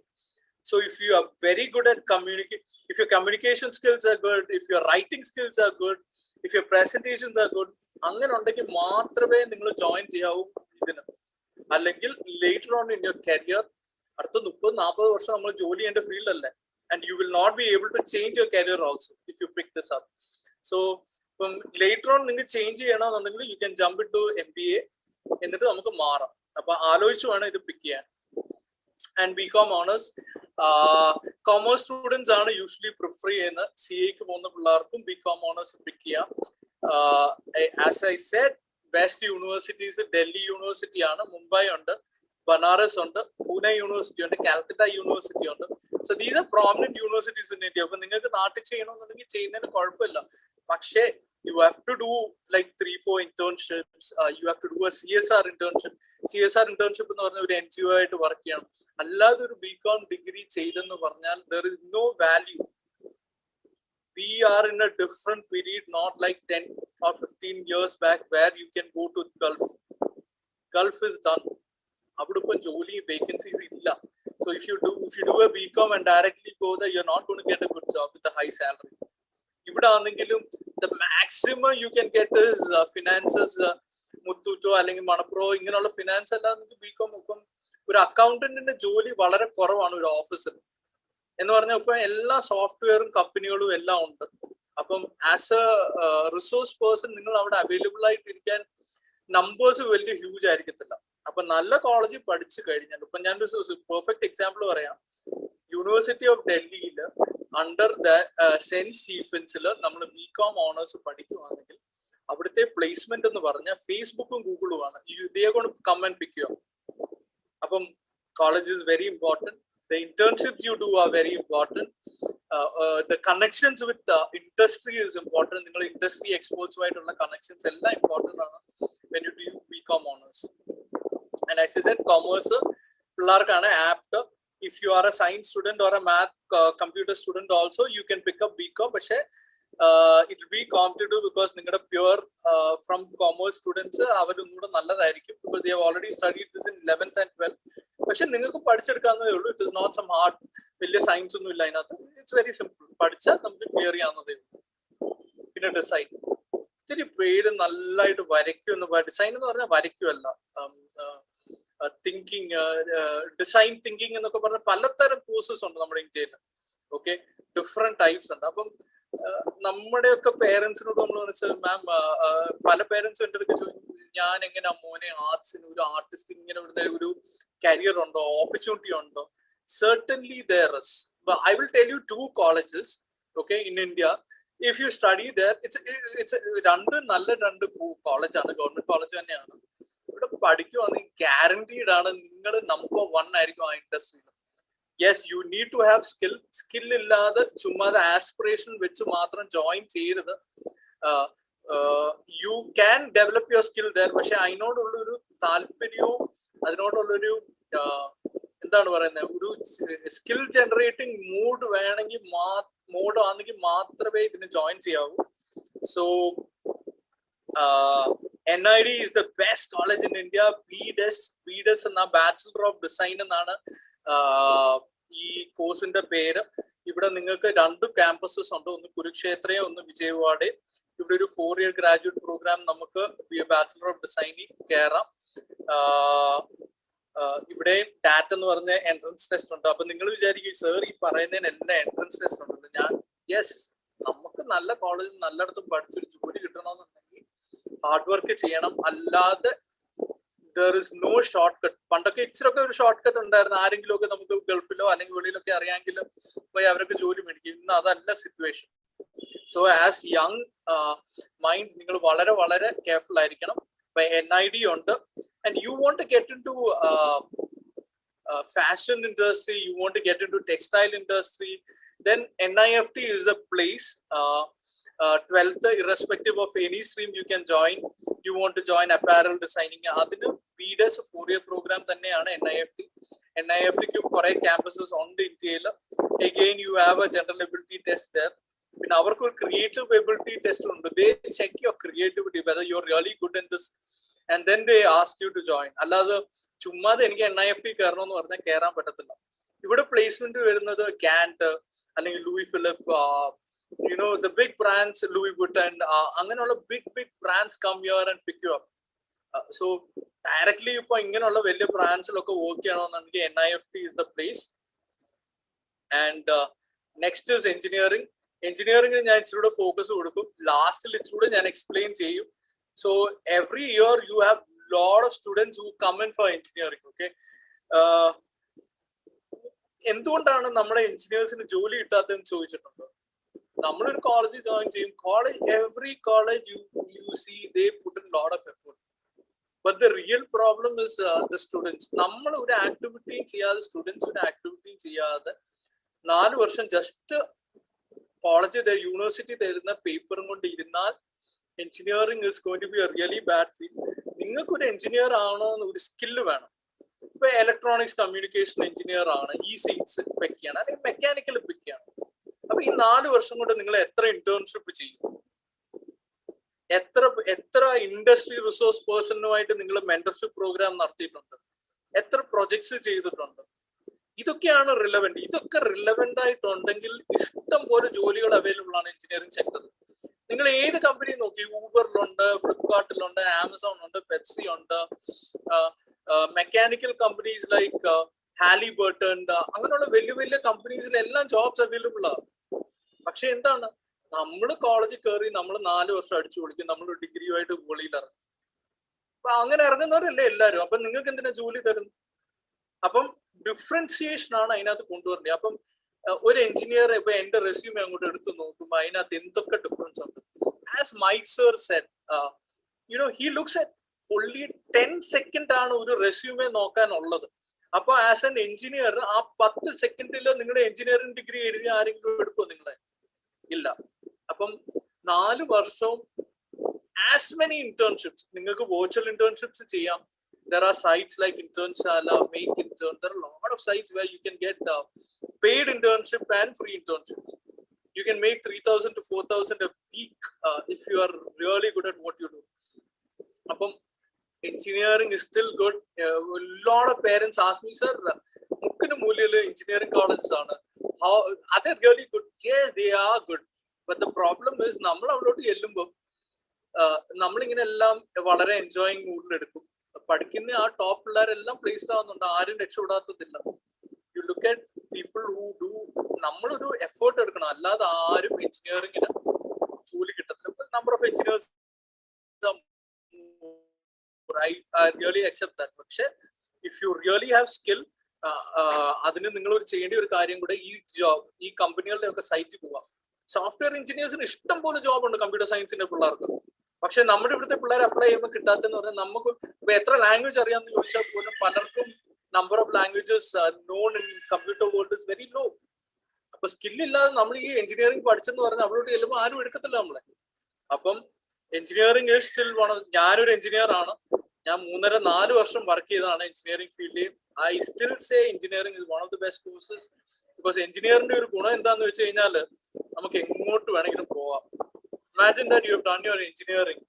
Speaker 5: So if you are very good at if your communication skills are good, if your writing skills are good, if your presentations are good, അങ്ങനെ ഉണ്ടെങ്കിൽ മാത്രമേ നിങ്ങൾ join ചെയ്യാവൂ ഇതിന്. അല്ലെങ്കിൽ later on in your career, അടുത്ത 30-40 വർഷം നമ്മൾ ജോലി ചെയ്യേണ്ട ഫീൽഡ് അല്ലേ, and you will not be able to change your career also if you pick this up. So later on നിങ്ങൾ ചേഞ്ച് ചെയ്യണമെന്നുണ്ടെങ്കിൽ you can jump in to MBA, എന്നിട്ട് നമുക്ക് മാറാം. അപ്പൊ ആലോചിച്ചു വേണം ഇത് പിക്ക് ചെയ്യാൻ. And BCom honours, commerce students ആണ് യൂഷ്വലി പ്രിഫർ ചെയ്യുന്നത്. CAക്ക് പോകുന്ന പിള്ളേർക്കും BCom ഓണേഴ്സ് പിക്ക് ചെയ്യാം. As I said, best universities Delhi university ആണ്, മുംബൈ ഉണ്ട്, ബനാറസ് ഉണ്ട്, പൂനെ യൂണിവേഴ്സിറ്റി ഉണ്ട്, കാൽക്കട്ട യൂണിവേഴ്സിറ്റി ഉണ്ട്. So these are prominent universities in India. അപ്പൊ നിങ്ങൾക്ക് നാട്ടിൽ ചെയ്യണമെന്നുണ്ടെങ്കിൽ ചെയ്യുന്നതിന് കുഴപ്പമില്ല. പക്ഷേ you have to do like 3-4 internships. You have to do a CSR internship. CSR internship എന്ന് പറഞ്ഞ ഒരു NGO ആയിട്ട് വർക്ക് ചെയ്യണം. അല്ലാതെ ഒരു BCom ഡിഗ്രി ചെയ്തെന്ന് പറഞ്ഞാൽ there is no value. we are in a different period, not like 10 or 15 years back where you can go to Gulf. Gulf is done. അവിടെ ഇപ്പം ജോലി vacancies ഇല്ല. So if you do a BCom and directly go there, you're not going to get a good job with a high salary. ഇവിടെ ആണെങ്കിലും the maximum you can get is finances, മുത്തൂറ്റോ അല്ലെങ്കിൽ മണപ്രോ ഇങ്ങനെയുള്ള finance എല്ലാം നിങ്ങൾക്ക് BCom ഒപ്പം ഒരു അക്കൗണ്ടന്റിന്റെ ജോലി വളരെ കുറവാണ് ഒരു ഓഫീസിൽ എന്ന് പറഞ്ഞാൽ ഇപ്പൊ എല്ലാ സോഫ്റ്റ്വെയറും കമ്പനികളും എല്ലാം ഉണ്ട്. അപ്പം ആസ് എ റിസോഴ്സ് പേഴ്സൺ നിങ്ങൾ അവിടെ അവൈലബിൾ ആയിട്ടിരിക്കാൻ നമ്പേഴ്സ് വലിയ ഹ്യൂജ് ആയിരിക്കത്തില്ല. അപ്പൊ നല്ല കോളേജിൽ പഠിച്ചു കഴിഞ്ഞാൽ ഇപ്പൊ ഞാനൊരു പെർഫെക്റ്റ് എക്സാമ്പിൾ പറയാം. യൂണിവേഴ്സിറ്റി ഓഫ് ഡൽഹിയിൽ അണ്ടർ ദ സെന്റ് സ്റ്റീഫൻസിൽ നമ്മൾ BCom ഓണേഴ്സ് പഠിക്കുവാണെങ്കിൽ അവിടുത്തെ പ്ലേസ്മെന്റ് എന്ന് പറഞ്ഞാൽ ഫേസ്ബുക്കും ഗൂഗിളുമാണ്. They gonna come and pick you. അപ്പം college is very important. The internships you do are very important. The connections with the industry is important. നിങ്ങൾ industry experts ആയിട്ടുള്ള connections എല്ലാം important ആണ് when you do BCom honors. And as I said, commerce പിള്ളേർക്കാണ് apt. If you are a science student or a math computer student also, you can pick up BCom. പക്ഷേ it will be competitive because നിങ്ങളുടെ pure from commerce students അവരും കൂടെ നല്ലതായിരിക്കും because they have already studied this in 11th and 12th. പക്ഷെ നിങ്ങൾക്ക് പഠിച്ചെടുക്കാവുന്നതേ ഉള്ളൂ. It is not some hard. വലിയ സയൻസ് ഒന്നും ഇല്ല അതിനകത്ത്. It's very simple. പഠിച്ചാൽ നമുക്ക് ക്ലിയർ ചെയ്യാവുന്നതേ ഉള്ളൂ. പിന്നെ ഡിസൈൻ ഇത്തിരി പേര് നല്ലതായിട്ട് വരയ്ക്കും. ഡിസൈൻ എന്ന് പറഞ്ഞാൽ വരയ്ക്കുമല്ല, തിങ്കിങ്, ഡിസൈൻ തിങ്കിങ് എന്നൊക്കെ പറഞ്ഞ പലതരം കോഴ്സസ് ഉണ്ട് നമ്മുടെ ഇന്ത്യയിൽ. ഓക്കെ, ഡിഫറെന്റ് ടൈപ്സ് ഉണ്ട്. അപ്പം നമ്മുടെയൊക്കെ പേരൻസിനോട് നമ്മൾ മനസ്സിലായി മാം, പല പേരൻസും എൻ്റെ അടുത്ത് ചോദിക്കും ഞാൻ എങ്ങനെ മോനെ ആർട്സിന് ഒരു ആർട്ടിസ്റ്റ് ഇങ്ങനെ ഒരു കരിയർ ഉണ്ടോ, ഓപ്പർച്യൂണിറ്റി ഉണ്ടോ? Certainly there is. But I will tell you 2 colleges, okay, in India. If you study there, it's രണ്ട് കോളേജ് ആണ്, ഗവൺമെന്റ് കോളേജ് തന്നെയാണ്. ഇവിടെ പഠിക്കുവാണെങ്കിൽ ഗ്യാരണ്ടീഡ് ആണ് നിങ്ങൾ നമ്പർ 1 ആയിരിക്കും ആ ഇൻഡസ്ട്രിയിൽ. Yes, you need to have skill ഇല്ലാതെ ചുമ്മാതെ ആസ്പിറേഷൻ വെച്ച് മാത്രം ജോയിൻ ചെയ്യരുത്. You can develop your skill there. പക്ഷെ അതിനോടുള്ളൊരു താല്പര്യവും അതിനോടുള്ളൊരു എന്താണ് പറയുന്നത്, ഒരു സ്കിൽ ജനറേറ്റിംഗ് മൂഡ് വേണമെങ്കിൽ മാത്രമേ ഇതിന് ജോയിൻ ചെയ്യാവൂ. So NID is the best college in India. BDES എന്ന ബാച്ചുലർ ഓഫ് ഡിസൈൻ എന്നാണ് ഈ കോഴ്സിന്റെ പേര്. ഇവിടെ നിങ്ങൾക്ക് 2 ക്യാമ്പസസ് ഉണ്ട്, ഒന്ന് കുരുക്ഷേത്രയും ഒന്ന് വിജയവാഡയും. ഇവിടെ ഒരു 4 year ഗ്രാജുവേറ്റ് പ്രോഗ്രാം നമുക്ക് ബാച്ചുലർ ഓഫ് ഡിസൈനിൽ കയറാം. ഇവിടെ ഡാറ്റ എന്ന് പറഞ്ഞ എൻട്രൻസ് ടെസ്റ്റ് ഉണ്ട്. അപ്പൊ നിങ്ങൾ വിചാരിക്കും സർ ഈ പറയുന്നതിന് എല്ലാ എൻട്രൻസ് ടെസ്റ്റ് ഉണ്ടല്ലോ. യെസ്, നമുക്ക് നല്ല കോളേജിൽ നല്ലയിടത്തും പഠിച്ചൊരു ജോലി കിട്ടണമെന്നുണ്ടെങ്കിൽ ഹാർഡ് വർക്ക് ചെയ്യണം. അല്ലാതെ there is no short cut. പണ്ടൊക്കെ ഇച്ചിരൊക്കെ ഒരു ഷോർട്ട് കട്ട് ഉണ്ടായിരുന്നു. ആരെങ്കിലും ഒക്കെ നമുക്ക് ഗൾഫിലോ അല്ലെങ്കിൽ വെളിയിലൊക്കെ അറിയാമെങ്കിലും പോയി അവർക്ക് ജോലി മേടിക്കും. ഇന്ന് അതല്ല situation. So as young mind നിങ്ങൾ വളരെ വളരെ കെയർഫുൾ ആയിരിക്കണം. NID ഉണ്ട്. And you want to get into fashion industry, you want to get into textile industry, then NIFT is the place. 12th, irrespective of any stream you can join. You want to join apparel designing, adinu BDES 4 year program thanneyaanu NIFT. NIFT ku kore campuses on the India. Again, you have a general ability test there. പിന്നെ അവർക്ക് ഒരു creative ability test ഉണ്ട്. They check your creativity, whether you're really good in this, and then they ask you to join. അല്ലാതെ ചുമ്മാതെ എനിക്ക് NIFT കയറണമെന്ന് പറഞ്ഞാൽ കയറാൻ പറ്റത്തില്ല. ഇവിടെ പ്ലേസ്മെന്റ് വരുന്നത് ഗാൻഡ് അല്ലെങ്കിൽ Louis Philippe, the big brands, Louis Vuitton, അങ്ങനെയുള്ള big brands come here and pick you up. So directly ഇപ്പൊ ഇങ്ങനെയുള്ള വലിയ ബ്രാൻഡ്സിലൊക്കെ വർക്ക് ചെയ്യണമെന്നുണ്ടെങ്കിൽ NIFT is the place. And next is engineering. എഞ്ചിനീയറിംഗിന് ഞാൻ ഇച്ചിരൂടെ ഫോക്കസ് കൊടുക്കും. ലാസ്റ്റിൽ ഇച്ചിരൂടെ ഞാൻ എക്സ്പ്ലെയിൻ ചെയ്യും. So every year you have lot of students who come in for engineering. Okay, എന്തുകൊണ്ടാണ് നമ്മുടെ എഞ്ചിനീയേഴ്സിന് ജോലി കിട്ടാത്തതെന്ന് ചോദിച്ചിട്ടുണ്ട്. നമ്മളൊരു കോളേജിൽ ജോയിൻ ചെയ്യും. Every college you see they put in lot of effort. But the real problem is the students. നമ്മൾ ഒരു ആക്ടിവിറ്റിയും ചെയ്യാതെ, സ്റ്റുഡൻസ് ഒരു ആക്ടിവിറ്റിയും ചെയ്യാതെ 4 വർഷം ജസ്റ്റ് കോളേജ് യൂണിവേഴ്സിറ്റി തരുന്ന പേപ്പറും കൊണ്ട് ഇരുന്നാൽ engineering is going to be a really bad field. നിങ്ങൾക്കൊരു എഞ്ചിനീയർ ആണോ എന്ന് ഒരു സ്കില്ല് വേണം. ഇപ്പൊ ഇലക്ട്രോണിക്സ് കമ്മ്യൂണിക്കേഷൻ എഞ്ചിനീയർ ആണ്, ഈ സീറ്റ്സ് പിക്ക് ചെയ്യണം, അല്ലെങ്കിൽ മെക്കാനിക്കൽ പിക്ക് ചെയ്യണം. അപ്പൊ ഈ 4 വർഷം കൊണ്ട് നിങ്ങൾ എത്ര ഇന്റേൺഷിപ്പ് ചെയ്യും? എത്ര ഇൻഡസ്ട്രി റിസോഴ്സ് പേഴ്സണുമായിട്ട് നിങ്ങൾ മെന്റർഷിപ്പ് പ്രോഗ്രാം നടത്തിയിട്ടുണ്ട്? എത്ര പ്രൊജക്ട്സ് ചെയ്തിട്ടുണ്ട്? ഇതൊക്കെയാണ് റിലവന്റ്. ഇതൊക്കെ റിലവന്റ് ആയിട്ടുണ്ടെങ്കിൽ ഇഷ്ടം പോലെ ജോലികൾ അവൈലബിൾ ആണ് എഞ്ചിനീയറിംഗ് സെക്ടറിൽ. നിങ്ങൾ ഏത് കമ്പനി നോക്കി, ഊബറിലുണ്ട്, ഫ്ലിപ്കാർട്ടിലുണ്ട്, ആമസോൺ ഉണ്ട്, പെപ്സി ഉണ്ട്, മെക്കാനിക്കൽ കമ്പനീസ് ലൈക്ക് ഹാലിബർട്ടൺ, അങ്ങനെയുള്ള വലിയ വലിയ കമ്പനീസിലെല്ലാം ജോബ്സ് അവൈലബിൾ ആണ്. പക്ഷെ എന്താണ്, നമ്മൾ കോളേജിൽ കയറി നമ്മൾ 4 വർഷം അടിച്ചു പൊളിക്കും, നമ്മൾ ഡിഗ്രിയുമായിട്ട് വെളിയിൽ ഇറങ്ങും. അപ്പൊ അങ്ങനെ ഇറങ്ങുന്നവരല്ലേ എല്ലാവരും. അപ്പൊ നിങ്ങൾക്ക് എന്തിനാ ജോലി തരുന്നു? അപ്പം ഡിഫറൻസിയേഷൻ ആണ് അതിനകത്ത് കൊണ്ടുവരേണ്ടത്. അപ്പം ഒരു എഞ്ചിനീയർ ഇപ്പൊ എന്റെ റെസ്യൂമെ അങ്ങോട്ട് എടുത്ത് നോക്കുമ്പോൾ അതിനകത്ത് എന്തൊക്കെ ഡിഫറൻസ് ഉണ്ട്. As Mike sir said, he looks at only 10 second ആണ് ഒരു റെസ്യൂമെ നോക്കാനുള്ളത്. അപ്പൊ ആസ് എൻ എഞ്ചിനീയർ ആ 10 സെക്കൻഡിൽ നിങ്ങളുടെ എഞ്ചിനീയറിംഗ് ഡിഗ്രി എഴുതി ആരെങ്കിലും എടുക്കുമോ നിങ്ങളെ? ഇല്ല. അപ്പം 4 വർഷവും ആസ് മെനി ഇന്റേൺഷിപ്സ്, നിങ്ങൾക്ക് വെർച്വൽ ഇന്റേൺഷിപ്സ് ചെയ്യാം. There are sites like Internshala, Make Intern. There are a lot of sites where you can get paid internship and free internships. You can make 3,000 to 4,000 a week if you are really good at what you do. Apam engineering is still good. A lot of parents ask me, sir, mukkinu mooliyil engineering colleges aanu. How are they really good? Yes, they are good. But the problem is നമ്മൾ അവളോട്ട് ചെല്ലുമ്പോൾ നമ്മൾ ഇങ്ങനെ എല്ലാം വളരെ enjoying മൂഡിൽ എടുക്കും. പഠിക്കുന്ന ആ top പിള്ളേരെല്ലാം പ്ലേസ്ഡ് ആവുന്നുണ്ട്, ആരും രക്ഷപ്പെടാത്തതില്ല. You look at people who do, നമ്മളൊരു എഫേർട്ട് എടുക്കണം, അല്ലാതെ ആരും എഞ്ചിനീയറിംഗിന് ജോലി കിട്ടത്തില്ല. Number of engineers I really accept that. പക്ഷെ if you really have skill, അതിന് നിങ്ങൾ ചെയ്യേണ്ട ഒരു കാര്യം കൂടെ, ഈ കമ്പനികളുടെ ഒക്കെ സൈറ്റിൽ പോവാം. സോഫ്റ്റ്വെയർ എഞ്ചിനീയേഴ്സിന് ഇഷ്ടം പോലെ ജോബ് ഉണ്ട് കമ്പ്യൂട്ടർ സയൻസിന്റെ പിള്ളേർക്ക്. പക്ഷെ നമ്മുടെ ഇവിടുത്തെ പിള്ളേർ അപ്ലൈ ചെയ്യുമ്പോൾ കിട്ടാത്തെന്ന് പറഞ്ഞാൽ, നമുക്ക് ഇപ്പൊ എത്ര ലാംഗ്വേജ് അറിയാമെന്ന് ചോദിച്ചാൽ പോലും പലർക്കും number of languages known in computer world is very low. അപ്പൊ സ്കില്ലില്ലാതെ നമ്മൾ ഈ എഞ്ചിനീയറിംഗ് പഠിച്ചെന്ന് പറഞ്ഞാൽ അവരോട് ചെല്ലുമ്പോൾ ആരും എടുക്കത്തില്ല നമ്മളെ. അപ്പം എഞ്ചിനീയറിംഗ് ഈസ് സ്റ്റിൽ ഞാനൊരു എഞ്ചിനീയർ ആണ്. ഞാൻ 3.5-4 വർഷം വർക്ക് ചെയ്തതാണ് എഞ്ചിനീയറിംഗ് ഫീൽഡിൽ. I still say engineering is one of the best courses. Because എഞ്ചിനീയറിന്റെ ഒരു ഗുണം എന്താന്ന് വെച്ച് കഴിഞ്ഞാൽ നമുക്ക് എങ്ങോട്ട് വേണമെങ്കിലും പോവാം. Imagine that you have done your engineering,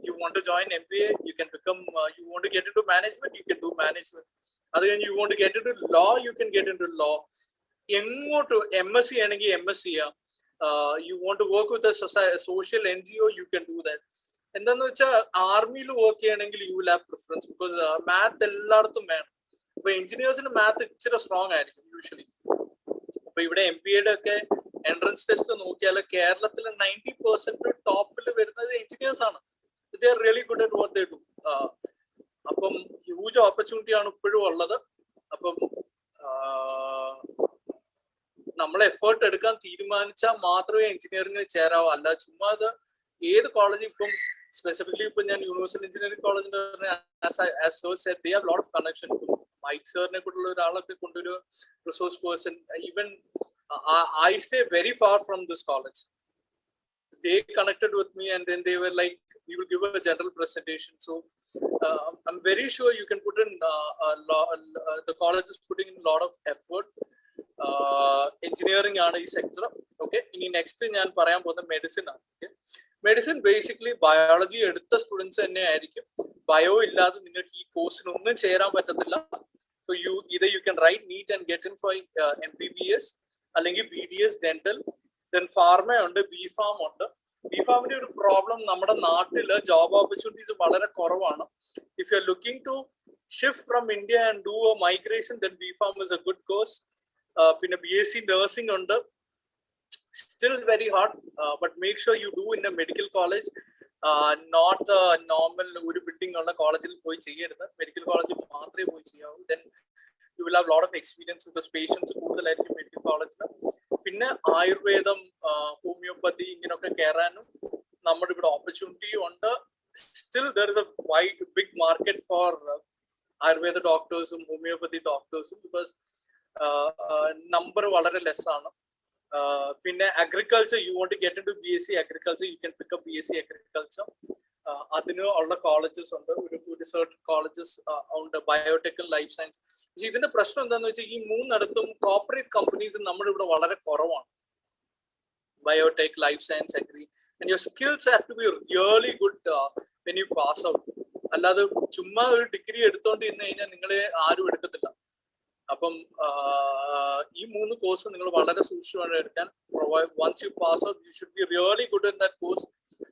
Speaker 5: you want to join MBA, you can become, you want to get into management, you can do management. Again, you want to get into law, you can get into law. Engotu MSc anengi MSc ya. You want to work with a social NGO, you can do that. എന്തെന്ന് വെച്ചാൽ ആർമിയിൽ work ചെയ്യണമെങ്കിൽ you will have preference, because math എല്ലായിടത്തും വേണം. അപ്പൊ എഞ്ചിനീയേഴ്സിന് math ഇച്ചിരി strong ആയിരിക്കും usually. അപ്പൊ ഇവിടെ MBA ഒക്കെ എൻട്രൻസ് ടെസ്റ്റ് നോക്കിയാൽ കേരളത്തിൽ 90% ടോപ്പിൽ വരുന്നത് എഞ്ചിനീയേഴ്സ് ആണ്. They are really good at what they do. അപ്പം ഹ്യൂജ് ഓപ്പർച്യൂണിറ്റി ആണ് ഇപ്പോഴും ഉള്ളത്. അപ്പം നമ്മൾ എഫേർട്ട് എടുക്കാൻ തീരുമാനിച്ചാൽ മാത്രമേ എഞ്ചിനീയറിംഗിന് ചേരാവൂ. അല്ല ചുമ്മാ അത് ഏത് കോളേജിൽ, ഇപ്പം സ്പെസിഫിക്കലി ഇപ്പൊ ഞാൻ യൂണിവേഴ്സിറ്റി എഞ്ചിനീയറിംഗ് കോളേജിന്റെ they have lot of connection. Mike സാറിനെ കൊണ്ടുള്ള ഒരാളൊക്കെ കൊണ്ടൊരു resource person, even I stay very far from this college. They connected with me and then they were like, we will give a general presentation. So I'm very sure you can put in the college is putting in a lot of effort. Engineering ആണ് ഈ sector. Okay, ഇനി next ഞാൻ പറയാൻ പോകുന്നത് medicine ആണ്. Okay, medicine basically biology എടുത്ത students തന്നെ ആയിരിക്കും. ബയോ ഇല്ലാതെ നിങ്ങൾക്ക് ഈ കോഴ്സിനൊന്നും ചേരാൻ പറ്റത്തില്ല. So you can write NEET and get in for MBBS അല്ലെങ്കിൽ BDS ഡെന്റൽ. ദെൻ ഫാർമ ഉണ്ട്, B.Pharm ഉണ്ട്. B.Pharmന്റെ ഒരു പ്രോബ്ലം, നമ്മുടെ നാട്ടില് ജോബ് ഓപ്പർച്യൂണിറ്റീസ് വളരെ കുറവാണ്. If you are looking to shift from India and do a migration, then B.Pharm is a good course. പിന്നെ BSc nursing ഉണ്ട്, still very hard, but make sure you do in a medical college, not a normal ഒരു building ഉള്ള കോളേജിൽ പോയി ചെയ്യരുത്. Medical കോളേജിൽ മാത്രമേ പോയി ചെയ്യാവൂ. Then you will have a lot of experience with the patients കൂടുതലായിരിക്കും മെഡിക്കൽ കോളേജിൽ. പിന്നെ ആയുർവേദം, ഹോമിയോപ്പതി ഇങ്ങനെയൊക്കെ കയറാനും നമ്മുടെ ഇവിടെ ഓപ്പർച്യൂണിറ്റി ഉണ്ട്. Still there is a wide big market for Ayurveda ഡോക്ടേഴ്സും ഹോമിയോപ്പതി ഡോക്ടേഴ്സും, ബിക്കോസ് നമ്പർ വളരെ ലെസ് ആണ്. പിന്നെ agriculture, you want to get into BSc agriculture, you can pick up BSc agriculture. അതിന് ഉള്ള കോളേജസ് ഉണ്ട്, ഒരു സർട്ടൻ കോളേജസ് ഉണ്ട്, ബയോടെക്, ലൈഫ് സയൻസ്. പക്ഷെ ഇതിന്റെ പ്രശ്നം എന്താന്ന് വെച്ചാൽ ഈ മൂന്നിടത്തും കോർപ്പറേറ്റ് കമ്പനീസ് നമ്മുടെ ഇവിടെ വളരെ കുറവാണ്. biotech, life science, agri, and your skills have to be really good when you pass out. അല്ലാതെ ചുമ്മാ ഒരു ഡിഗ്രി എടുത്തോണ്ട് ഇന്ന് കഴിഞ്ഞാൽ നിങ്ങളെ ആരും എടുക്കത്തില്ല. അപ്പം ഈ 3 കോഴ്സ് നിങ്ങൾ വളരെ സൂക്ഷിച്ചുകൊണ്ട് എടുക്കാൻ. Once you pass out you should be really good in that course.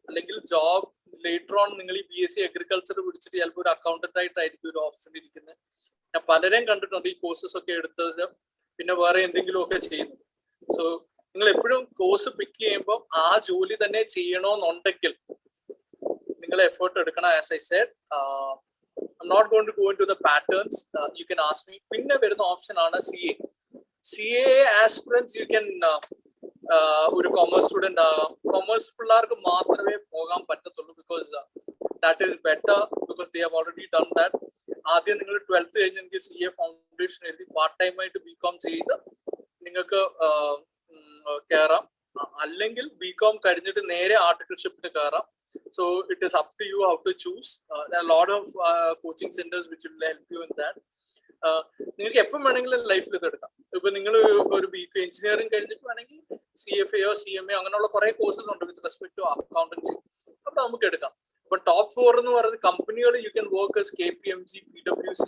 Speaker 5: അല്ലെങ്കിൽ ജോബ് ലേറ്റർ ഓൺ നിങ്ങൾ ഈ BSc അഗ്രികൾച്ചർ പിടിച്ചിട്ട് ചിലപ്പോൾ ഒരു അക്കൗണ്ടന്റ് ആയിട്ടായിരിക്കും ഒരു ഓഫീസിൽ ഇരിക്കുന്നത്. ഞാൻ പലരെയും കണ്ടിട്ടുണ്ട് ഈ കോഴ്സസ് ഒക്കെ എടുത്തത് പിന്നെ വേറെ എന്തെങ്കിലും ഒക്കെ ചെയ്യുന്നു. സോ നിങ്ങൾ എപ്പോഴും കോഴ്സ് പിക്ക് ചെയ്യുമ്പോൾ ആ ജോലി തന്നെ ചെയ്യണമെന്നുണ്ടെങ്കിൽ നിങ്ങൾ എഫേർട്ട് എടുക്കണം. As I said, I'm not going to go into the patterns. You can ask me. പിന്നെ വരുന്ന ഓപ്ഷൻ ആണ് CA aspirants. You can ഒരു കൊമേഴ്സ് സ്റ്റുഡന്റ് ആകാം. കൊമേഴ്സ് പിള്ളേർക്ക് മാത്രമേ പോകാൻ പറ്റത്തുള്ളൂ. Because that is better because they have already done that. ആദ്യം നിങ്ങൾ 12th കഴിഞ്ഞ് എനിക്ക് CA ഫൗണ്ടേഷൻ എഴുതി പാർട്ട് ടൈം ആയിട്ട് BCom ചെയ്ത് നിങ്ങൾക്ക് കയറാം. അല്ലെങ്കിൽ BCom കഴിഞ്ഞിട്ട് നേരെ ആർട്ടിക്കിൾഷിപ്പിന് കയറാം. So it is up to you how to choose. There are a lot of coaching centers which will help you in that. നിങ്ങൾക്ക് എപ്പം വേണമെങ്കിലും ലൈഫിൽ ഇത് എടുക്കാം. ഇപ്പൊ നിങ്ങൾ ഒരു എഞ്ചിനീയറിംഗ് കഴിഞ്ഞിട്ട് വേണമെങ്കിൽ CFA CMA അങ്ങനെയുള്ള കുറെ കോഴ്സസ് ഉണ്ട് വിത്ത് റെസ്പെക്ട് ടു അക്കൗണ്ടൻസി. അപ്പൊ നമുക്ക് എടുക്കാം. ഇപ്പൊ ടോപ്പ് 4 എന്ന് പറയുന്നത് കമ്പനികൾ U can work KPMG, PwC,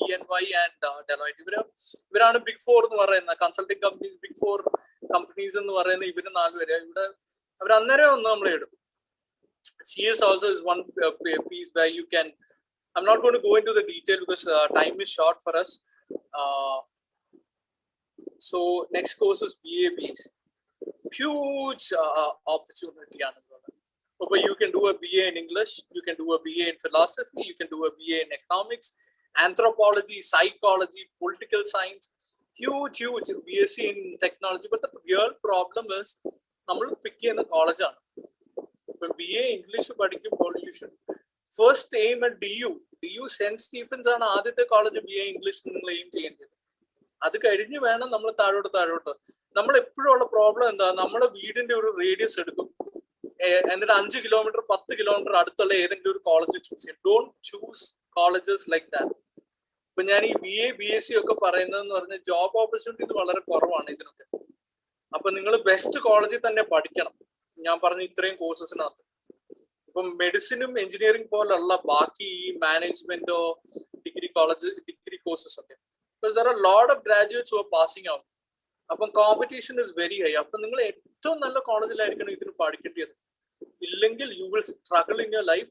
Speaker 5: EY and Deloitte. ഇവരാണ് ബിഗ് 4 എന്ന് പറയുന്നത്. കൺസൾട്ടിംഗ് കമ്പനീസ് ബിഗ് 4 കമ്പനീസ് എന്ന് പറയുന്നത് ഇവര് 4 പേര്. ഇവിടെ അവർ അന്നേരം ഒന്ന് നമ്മൾ എടുക്കും. CS also is one piece where you can. I'm not going to go into the detail because time is short for us. So next course is BA/BS. Huge opportunity. But you can do a BA in English, you can do a BA in philosophy, you can do a BA in economics, anthropology, psychology, political science. Huge BSc in technology. But the real problem is നമ്മൾ പിക്ക് ചെയ്യുന്ന കോളേജാണ്. ഇപ്പൊ BA English പഠിക്കുമ്പോൾ you should first aim at DU Saint Stephen's ആണ് ആദ്യത്തെ college BA English നിങ്ങൾ aim ചെയ്യേണ്ടത്. അത് കഴിഞ്ഞ് വേണം നമ്മൾ താഴോട്ട്. നമ്മൾ എപ്പോഴും ഉള്ള പ്രോബ്ലം എന്താ, നമ്മളെ വീടിന്റെ ഒരു റേഡിയസ് എടുക്കും, എന്നിട്ട് 5 കിലോമീറ്റർ 10 കിലോമീറ്റർ അടുത്തുള്ള ഏതെങ്കിലും ഒരു കോളേജ് ചൂസ് ചെയ്യും. Don't choose colleges like that. ഇപ്പൊ ഞാൻ ഈ BA BSc ഒക്കെ പറയുന്നതെന്ന് പറഞ്ഞാൽ ജോബ് ഓപ്പർച്യൂണിറ്റീസ് വളരെ കുറവാണ് ഇതിനൊക്കെ. അപ്പൊ നിങ്ങൾ ബെസ്റ്റ് കോളേജിൽ തന്നെ പഠിക്കണം. ഞാൻ പറഞ്ഞ ഇത്രയും കോഴ്സസിനകത്ത് ഇപ്പം മെഡിസിനും എഞ്ചിനീയറിംഗ് പോലുള്ള ബാക്കി ഈ മാനേജ്മെന്റോ ഡിഗ്രി കോഴ്സസ് ഒക്കെ there are a lot of graduates who are passing out. അപ്പം കോമ്പറ്റീഷൻ ഇസ് വെരി ഹൈ. അപ്പൊ നിങ്ങൾ ഏറ്റവും നല്ല കോളേജിലായിരിക്കണം ഇതിന് പഠിക്കേണ്ടത്. ഇല്ലെങ്കിൽ you will struggle in your life.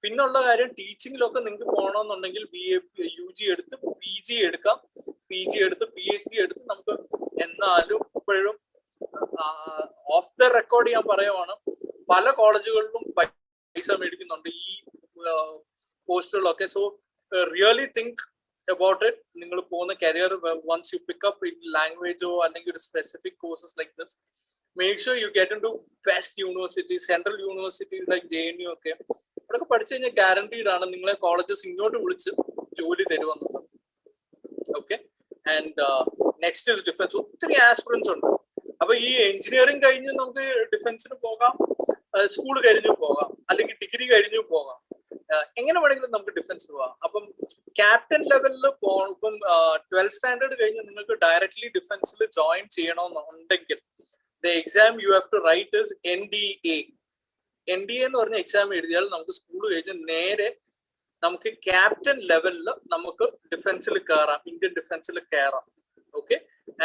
Speaker 5: പിന്നുള്ള കാര്യം ടീച്ചിങ്ങിലൊക്കെ നിങ്ങൾക്ക് പോകണമെന്നുണ്ടെങ്കിൽ UG എടുത്ത് PG എടുക്കാം. PG എടുത്ത് PhD എടുത്ത് നമുക്ക് എന്നാലും ഇപ്പോഴും ഓഫ് ദ റെക്കോർഡ് ഞാൻ പറയുവാണ്, പല കോളേജുകളിലും പൈസ മേടിക്കുന്നുണ്ട് ഈ പോസ്റ്റുകളൊക്കെ. So really think about it. നിങ്ങൾ പോകുന്ന career once you pick up in language or അല്ലെങ്കിൽ ഒരു specific courses like this, make sure you get into best universities, central universities like JNU ഒക്കെ. അതൊക്കെ പഠിച്ചു കഴിഞ്ഞാൽ guaranteed ആണ് നിങ്ങളെ കോളേജസ് ഇങ്ങോട്ട് വിളിച്ച് ജോലി തരുമെന്നുള്ളത്. Okay. And next is defence. ഒത്തിരി ആസ്പിറൻസ് ഉണ്ട്. അപ്പൊ ഈ എഞ്ചിനീയറിംഗ് കഴിഞ്ഞ് നമുക്ക് ഡിഫൻസിന് പോകാം, സ്കൂൾ കഴിഞ്ഞു പോകാം, അല്ലെങ്കിൽ ഡിഗ്രി കഴിഞ്ഞു പോകാം. എങ്ങനെ വേണമെങ്കിലും നമുക്ക് ഡിഫൻസിന് പോകാം. അപ്പം ക്യാപ്റ്റൻ ലെവലിൽ പോകണം. ഇപ്പം 12th സ്റ്റാൻഡേർഡ് കഴിഞ്ഞ് നിങ്ങൾക്ക് ഡയറക്ട്ലി ഡിഫൻസിൽ ജോയിൻ ചെയ്യണമെന്നുണ്ടെങ്കിൽ the exam you have to write is NDA. NDA എന്ന് പറഞ്ഞ എക്സാം എഴുതിയാൽ നമുക്ക് സ്കൂൾ കഴിഞ്ഞ് നേരെ നമുക്ക് ക്യാപ്റ്റൻ ലെവലിൽ നമുക്ക് ഡിഫൻസിൽ കയറാം, ഇന്ത്യൻ ഡിഫൻസിൽ കയറാം. Okay.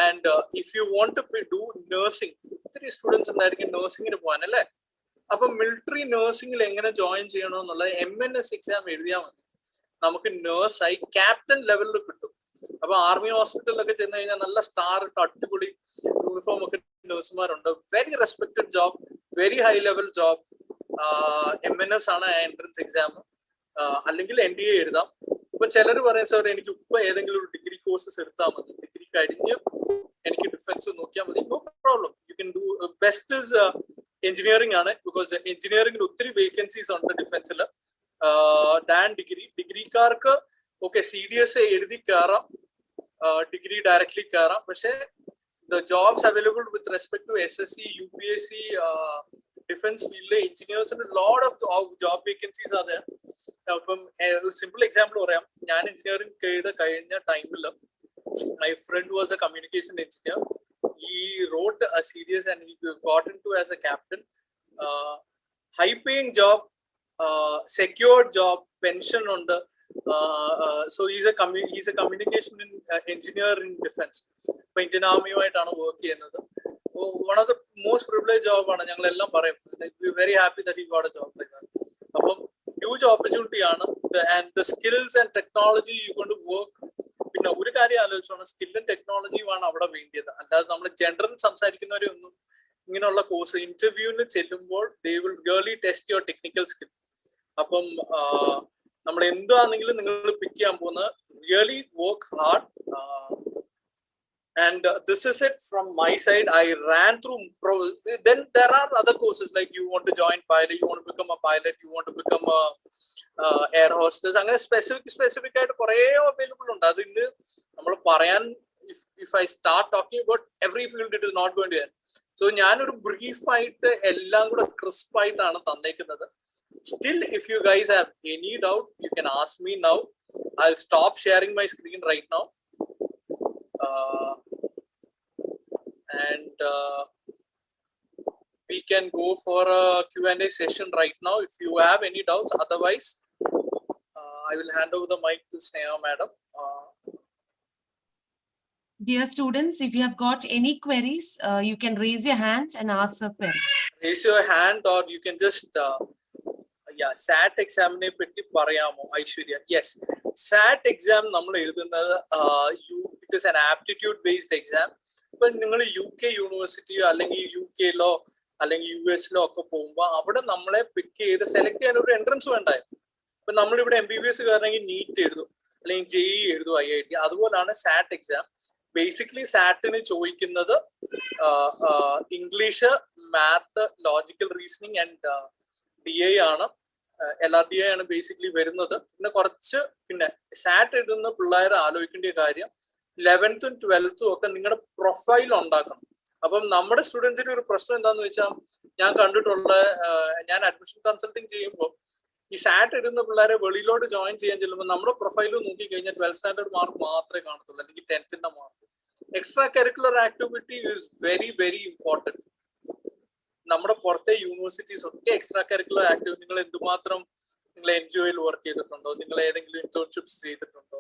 Speaker 5: And if you want to do nursing, ഒത്തിരി സ്റ്റുഡൻസ് ഉണ്ടായിരിക്കും നഴ്സിംഗിന് പോകാൻ അല്ലേ. അപ്പൊ മിലിറ്ററി നഴ്സിംഗിൽ എങ്ങനെ ജോയിൻ ചെയ്യണമെന്നുള്ളത് MNS എക്സാം എഴുതിയാൽ മതി. നമുക്ക് നേഴ്സായി ക്യാപ്റ്റൻ ലെവലിൽ കിട്ടും. അപ്പൊ ആർമി ഹോസ്പിറ്റലിലൊക്കെ ചെന്ന് കഴിഞ്ഞാൽ നല്ല സ്റ്റാർ ഇട്ട് അടിപൊളി യൂണിഫോം ഒക്കെ നഴ്സുമാരുണ്ട്. Very respected job, very high level job. MNS ആണ് എൻട്രൻസ് എക്സാം. അല്ലെങ്കിൽ NDA എഴുതാം. ഇപ്പൊ ചിലർ പറയും സാർ എനിക്ക് ഇപ്പൊ ഏതെങ്കിലും ഒരു ഡിഗ്രി കോഴ്സസ് എടുത്താൽ മതി, ഡിഗ്രി കഴിഞ്ഞ് എനിക്ക് ഡിഫൻസ് നോക്കിയാൽ മതി. No problem. You can do best is engineering ആണ്. ബിക്കോസ് എഞ്ചിനീയറിംഗിൽ ഒത്തിരി വേക്കൻസീസ് ഉണ്ട് ഡിഫൻസിൽ ദാൻ ഡിഗ്രിക്കാർക്ക്. ഓക്കെ, CDSA എഴുതി കയറാം, ഡിഗ്രി ഡയറക്ട്ലി കയറാം. പക്ഷെ the jobs available with respect to SSC, UPSC, defence ഫീൽഡിലെ എഞ്ചിനീയേഴ്സിന് ലോട്ട് ഓഫ് ജോബ് വേക്കൻസീസ് ആണ്. അപ്പം ഒരു സിമ്പിൾ എക്സാമ്പിൾ പറയാം. ഞാൻ എഞ്ചിനീയറിംഗ് കഴിഞ്ഞ ടൈമിൽ my friend was A communication engineer. he wrote a series and he got into as a captain. High paying job, secure job, pension on the so he's a communication engineer in defense. Indian Army work. One of the most privileged job. We're very happy that he got a job like that. Huge opportunity and the skills and technology you're going to work. Skill and technology and general course interview they will really test your technical skill. Really work hard. And this is it from my side. I ran through. Then there are other courses like you want to join pilot, you want to become a pilot, you want to become a air hostess. Specific available. If I start talking about every field, it is not going to end. So, brief fight, crisp fight. Still, if you guys have any doubt, you can ask me now. I'll stop sharing my screen right now. And we can go for a Q&A session right now if you have any doubts. Otherwise, I will hand over the mic to Sneha madam.
Speaker 1: Dear students, if you have got any queries, you can raise your hand and ask the queries.
Speaker 5: Raise your hand, or you can just SAT exam ne petti parayamo Aishwarya. Yes, SAT exam it is an aptitude based exam. But UK university UK law US law pick select entrance but MBBS NEET JEE IIT SAT exam. Basically SAT is English, math, logical reasoning and DA LRDA ആണ് basically വരുന്നത്. പിന്നെ കുറച്ച് SAT എഴുതുന്ന പിള്ളേരെ ആലോചിക്കേണ്ട കാര്യം 11th ഉം 12th ഒക്കെ നിങ്ങളുടെ പ്രൊഫൈൽ ഉണ്ടാക്കണം. അപ്പം നമ്മുടെ സ്റ്റുഡൻസിന്റെ ഒരു പ്രശ്നം എന്താണെന്ന് വെച്ചാൽ ഞാൻ കണ്ടിട്ടുള്ള ഞാൻ അഡ്മിഷൻ കൺസൾട്ടിങ് ചെയ്യുമ്പോൾ ഈ SAT എഴുതുന്ന പിള്ളേരെ വെളിയിലോട്ട് ജോയിൻ ചെയ്യാൻ ചെല്ലുമ്പോൾ നമ്മുടെ പ്രൊഫൈൽ നോക്കി കഴിഞ്ഞാൽ 12th സ്റ്റാൻഡേർഡ് മാർക്ക് മാത്രമേ കാണത്തുള്ളൂ, അല്ലെങ്കിൽ 10th mark. Extra curricular activity is very very important. നമ്മുടെ പുറത്തെ യൂണിവേഴ്സിറ്റീസ് ഒക്കെ എക്സ്ട്രാ കരിക്കുലർ ആക്ടിവിറ്റി നിങ്ങൾ എന്തുമാത്രം നിങ്ങൾ എൻജിഒയിൽ വർക്ക് ചെയ്തിട്ടുണ്ടോ, നിങ്ങൾ ഏതെങ്കിലും ഇന്റേൺഷിപ്സ് ചെയ്തിട്ടുണ്ടോ,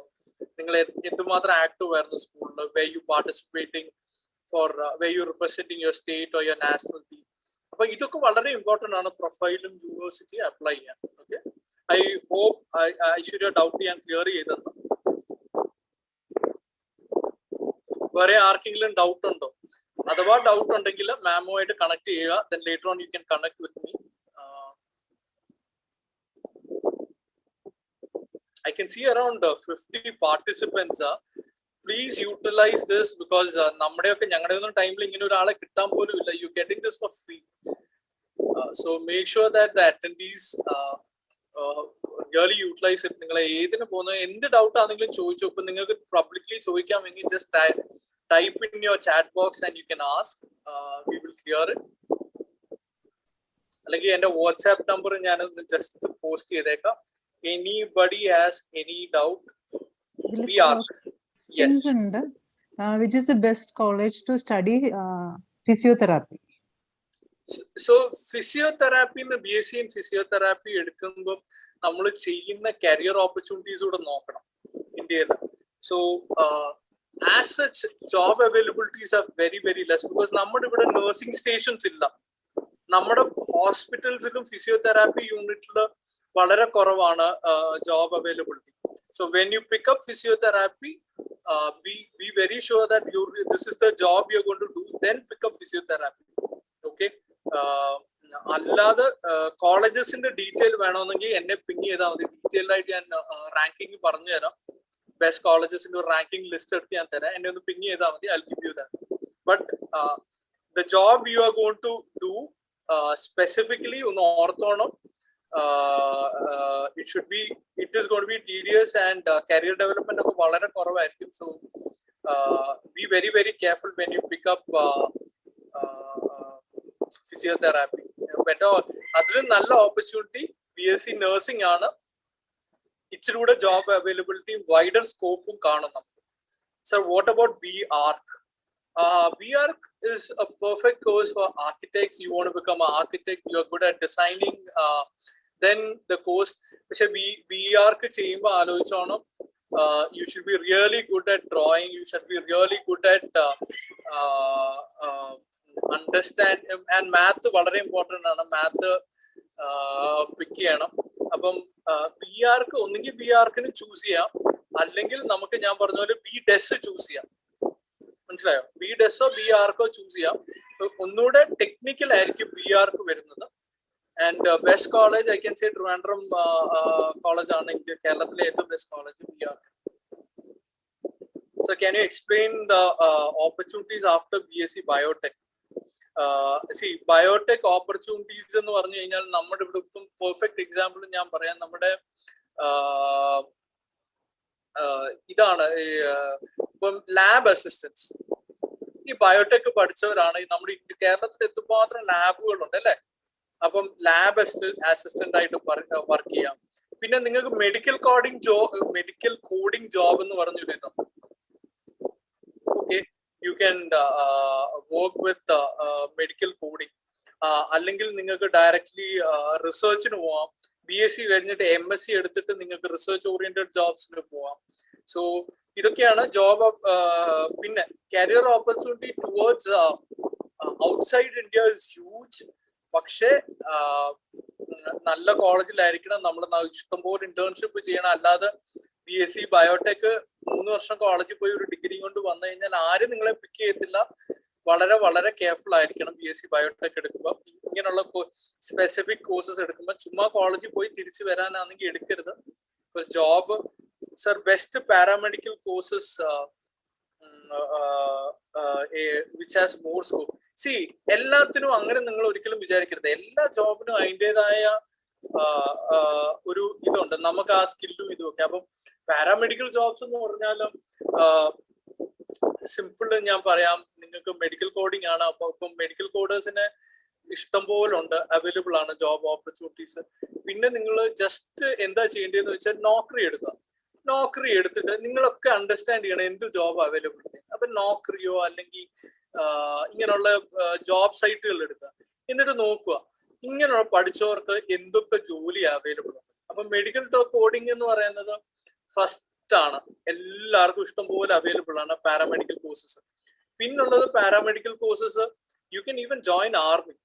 Speaker 5: നിങ്ങൾ എന്തുമാത്രം ആക്റ്റീവ് ആയിരുന്നു സ്കൂളിൽ, where you participating for where you representing your state or your national team. അപ്പൊ ഇതൊക്കെ വളരെ ഇമ്പോർട്ടന്റ് ആണ് പ്രൊഫൈലും യൂണിവേഴ്സിറ്റി അപ്ലൈ ചെയ്യാൻ. Okay, I hope Aishwarya doubt ഞാൻ ക്ലിയർ ചെയ്തെന്ന്. വേറെ ആർക്കെങ്കിലും ഡൗട്ട് ഉണ്ടോ? അഥവാ ഡൗട്ട് ഉണ്ടെങ്കിൽ മാമുമായിട്ട് കണക്ട് ചെയ്യുക. then later on you can connect with me. I can see around 50 participants. Please utilize this because നമ്മുടെയൊക്കെ ഞങ്ങളുടെയൊന്നും ടൈമിൽ ഇങ്ങനെ ഒരാളെ കിട്ടാൻ പോലും ഇല്ല. You getting this for free. So make sure that the attendees really utilize it. നിങ്ങൾ ഏതിന് പോകുന്ന എന്ത് ഡൗട്ട് ആണെങ്കിലും ചോദിച്ചു. ഇപ്പൊ നിങ്ങൾക്ക് publicly ചോദിക്കാമെങ്കിൽ just type in your chat box and you can ask. We will clear it. അല്ലെങ്കിൽ എൻ്റെ വാട്സ്ആപ്പ് നമ്പർ ഞാൻ ജസ്റ്റ് പോസ്റ്റ് ചെയ്തേക്കാം. Anybody has any doubt? We are. Yes.
Speaker 6: Which is the best college to study physiotherapy?
Speaker 5: So physiotherapy in BSc in physiotherapy എടുക്കുമ്പോൾ നമ്മൾ ചെയ്യുന്ന career opportunities കൂടെ നോക്കണം ഇന്ത്യയിൽ. So as such job availabilities are very very less because നമ്മുടെ ഇവിടെ nursing stations ഇല്ല. നമ്മുടെ ഹോസ്പിറ്റൽസിലും ഫിസിയോതെറാപ്പി യൂണിറ്റിൽ വളരെ കുറവാണ് job availability. So when you pick up physiotherapy, be very sure that this is the job you're going to do, then pick up physiotherapy. Okay. അല്ലാതെ കോളേജസിന്റെ detail വേണമെന്നെങ്കിൽ എന്നെ ping ചെയ്താൽ മതി. ഡീറ്റെയിൽ ആയിട്ട് ഞാൻ റാങ്കിങ് പറഞ്ഞു തരാം. ബെസ്റ്റ് കോളേജസിന്റെ ഒരു റാങ്കിങ് ലിസ്റ്റ് എടുത്ത് ഞാൻ തരാം. എന്നെ ഒന്ന് പിങ് ചെയ്താൽ മതി. I'll give you that. But the job you are going to do specifically ഒന്ന് ഓർത്തോണം. It is going to be tedious and career development ഒക്കെ വളരെ കുറവായിരിക്കും. So be very very careful when you pick up physiotherapy. Better അതിലും നല്ല opportunity BSc nursing ആണ്. ഇച്ചിരി കൂടെ ജോബ് അവൈലബിലിറ്റിയും വൈഡർ സ്കോപ്പും കാണും നമുക്ക്. Sir, what about BARC? BArch is a perfect course for architects. You want to become an architect, you're good at designing, then the course, BArch ചെയ്യുമ്പോൾ ആലോചിച്ചോണം, you should be really good at drawing, you should be really good at understand, and math വളരെ important ആണ്, math പിക്ക് ചെയ്യണം. അപ്പം BArch ഒന്നെങ്കിൽ BArch choose ചെയ്യാം, അല്ലെങ്കിൽ നമുക്ക് ഞാൻ പറഞ്ഞ പോലെ BDes ചൂസ് ചെയ്യാം. മനസ്സിലായോ? BDes BArch ചൂസ് ചെയ്യാം. ഒന്നുകൂടെ ടെക്നിക്കൽ ആയിരിക്കും BArch വരുന്നത്. And best college I can say Trivandrum college ആണ് ഇന്ത്യ കേരളത്തിലെ ഏറ്റവും best college BArch. So can you explain the opportunities after BSc Biotech? See, biotech opportunities എന്ന് പറഞ്ഞു കഴിഞ്ഞാൽ നമ്മുടെ ഇവിടെ ഇപ്പം പെർഫെക്റ്റ് എക്സാമ്പിൾ ഞാൻ പറയാം. നമ്മുടെ ഇതാണ് ഇപ്പം ലാബ് അസിസ്റ്റൻസ്. ഈ ബയോടെക് പഠിച്ചവരാണ് നമ്മുടെ കേരളത്തിൽ എത്രമാത്രം ലാബുകളുണ്ട് അല്ലെ. അപ്പം ലാബ് അസിസ്റ്റന്റ് ആയിട്ട് വർക്ക് ചെയ്യാം. പിന്നെ നിങ്ങൾക്ക് മെഡിക്കൽ കോഡിംഗ് ജോബ് എന്ന് പറഞ്ഞൊരു ഇതാണ്. Okay, you can work with medical coding, അല്ലെങ്കിൽ നിങ്ങൾക്ക് ഡയറക്ട്ലി റിസർച്ചിന് പോവാം. BSc കഴിഞ്ഞിട്ട് MSc എടുത്തിട്ട് നിങ്ങൾക്ക് റിസർച്ച് ഓറിയന്റഡ് ജോബ്സിൽ പോവാം. സോ ഇതൊക്കെയാണ് ജോബ്. പിന്നെ career opportunity towards outside India is huge. പക്ഷേ നല്ല കോളേജിലായിരിക്കണം, നമ്മൾ ഇഷ്ടംപോലെ ഇന്റേൺഷിപ്പ് ചെയ്യണം. അല്ലാതെ BSc ബയോടെക് 3 വർഷം കോളേജിൽ പോയി ഒരു ഡിഗ്രി കൊണ്ട് വന്നു കഴിഞ്ഞാൽ ആരും നിങ്ങളെ പിക്ക് ചെയ്യത്തില്ല. വളരെ വളരെ കെയർഫുൾ ആയിരിക്കണം BSc ബയോടെക് എടുക്കുമ്പോൾ. ഇങ്ങനെയുള്ള സ്പെസിഫിക് കോഴ്സസ് എടുക്കുമ്പോൾ ചുമ്മാ കോളേജിൽ പോയി തിരിച്ചു വരാനാണെങ്കിൽ എടുക്കരുത്. Job sir best paramedical courses which has more scope. C, എല്ലാത്തിനും അങ്ങനെ നിങ്ങൾ ഒരിക്കലും വിചാരിക്കരുത്. എല്ലാ ജോബിനും അതിൻ്റെതായ ഒരു ഇതുണ്ട്, നമുക്ക് ആ സ്കില്ലും ഇതുമൊക്കെ. അപ്പം പാരാമെഡിക്കൽ ജോബ്സ് എന്ന് പറഞ്ഞാലും സിമ്പിൾ ഞാൻ പറയാം, നിങ്ങൾക്ക് മെഡിക്കൽ കോഡിംഗ് ആണ്. അപ്പൊ ഇപ്പം മെഡിക്കൽ കോഡേഴ്സിന് ഇഷ്ടം പോലെ ഉണ്ട്, അവൈലബിൾ ആണ് ജോബ് ഓപ്പർച്യൂണിറ്റീസ്. പിന്നെ നിങ്ങൾ ജസ്റ്റ് എന്താ ചെയ്യേണ്ടതെന്ന് വെച്ചാൽ നോക്കറി എടുക്കുക. നോക്കറി എടുത്തിട്ട് നിങ്ങളൊക്കെ അണ്ടർസ്റ്റാൻഡ് ചെയ്യണം എന്ത് ജോബ് അവൈലബിൾ ഉണ്ട്. അപ്പൊ നോക്കറിയോ അല്ലെങ്കിൽ ഇങ്ങനെയുള്ള ജോബ് സൈറ്റുകൾ എടുക്കുക. എന്നിട്ട് നോക്കുക ഇങ്ങനെയുള്ള പഠിച്ചവർക്ക് എന്തൊക്കെ ജോലി അവൈലബിൾ ഉണ്ട്. അപ്പൊ മെഡിക്കൽ കോഡിംഗ് എന്ന് പറയുന്നത് ഫസ്റ്റ് ആണ്, എല്ലാവർക്കും ഇഷ്ടം പോലെ അവൈലബിൾ ആണ് പാരാമെഡിക്കൽ കോഴ്സസ്. പിന്നുള്ളത് paramedical courses you can even join army.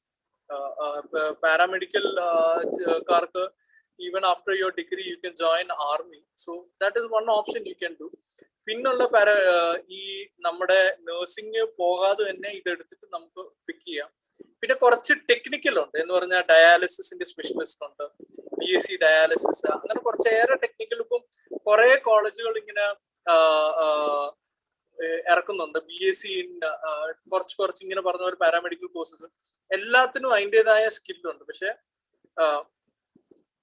Speaker 5: Paramedical കാർക്ക് even after your degree you can join army. So that is one option you can do. പിന്നുള്ള ഈ നമ്മുടെ നഴ്സിംഗ് പോകാതെ തന്നെ ഇതെടുത്തിട്ട് നമുക്ക് പിക്ക് ചെയ്യാം. പിന്നെ കുറച്ച് ടെക്നിക്കൽ ഉണ്ട് എന്ന് പറഞ്ഞാൽ ഡയാലിസിന്റെ സ്പെഷ്യലിസ്റ്റ് ഉണ്ട്, BSc ഡയാലിസിസ്, അങ്ങനെ കുറച്ചേറെ ടെക്നിക്കൽ ഇപ്പം കുറെ കോളേജുകൾ ഇങ്ങനെ ഇറക്കുന്നുണ്ട്. BSc കുറച്ച് ഇങ്ങനെ പറഞ്ഞ പോലെ പാരാമെഡിക്കൽ കോഴ്സസ് എല്ലാത്തിനും അതിൻ്റെതായ സ്കില്ലുണ്ട്. പക്ഷെ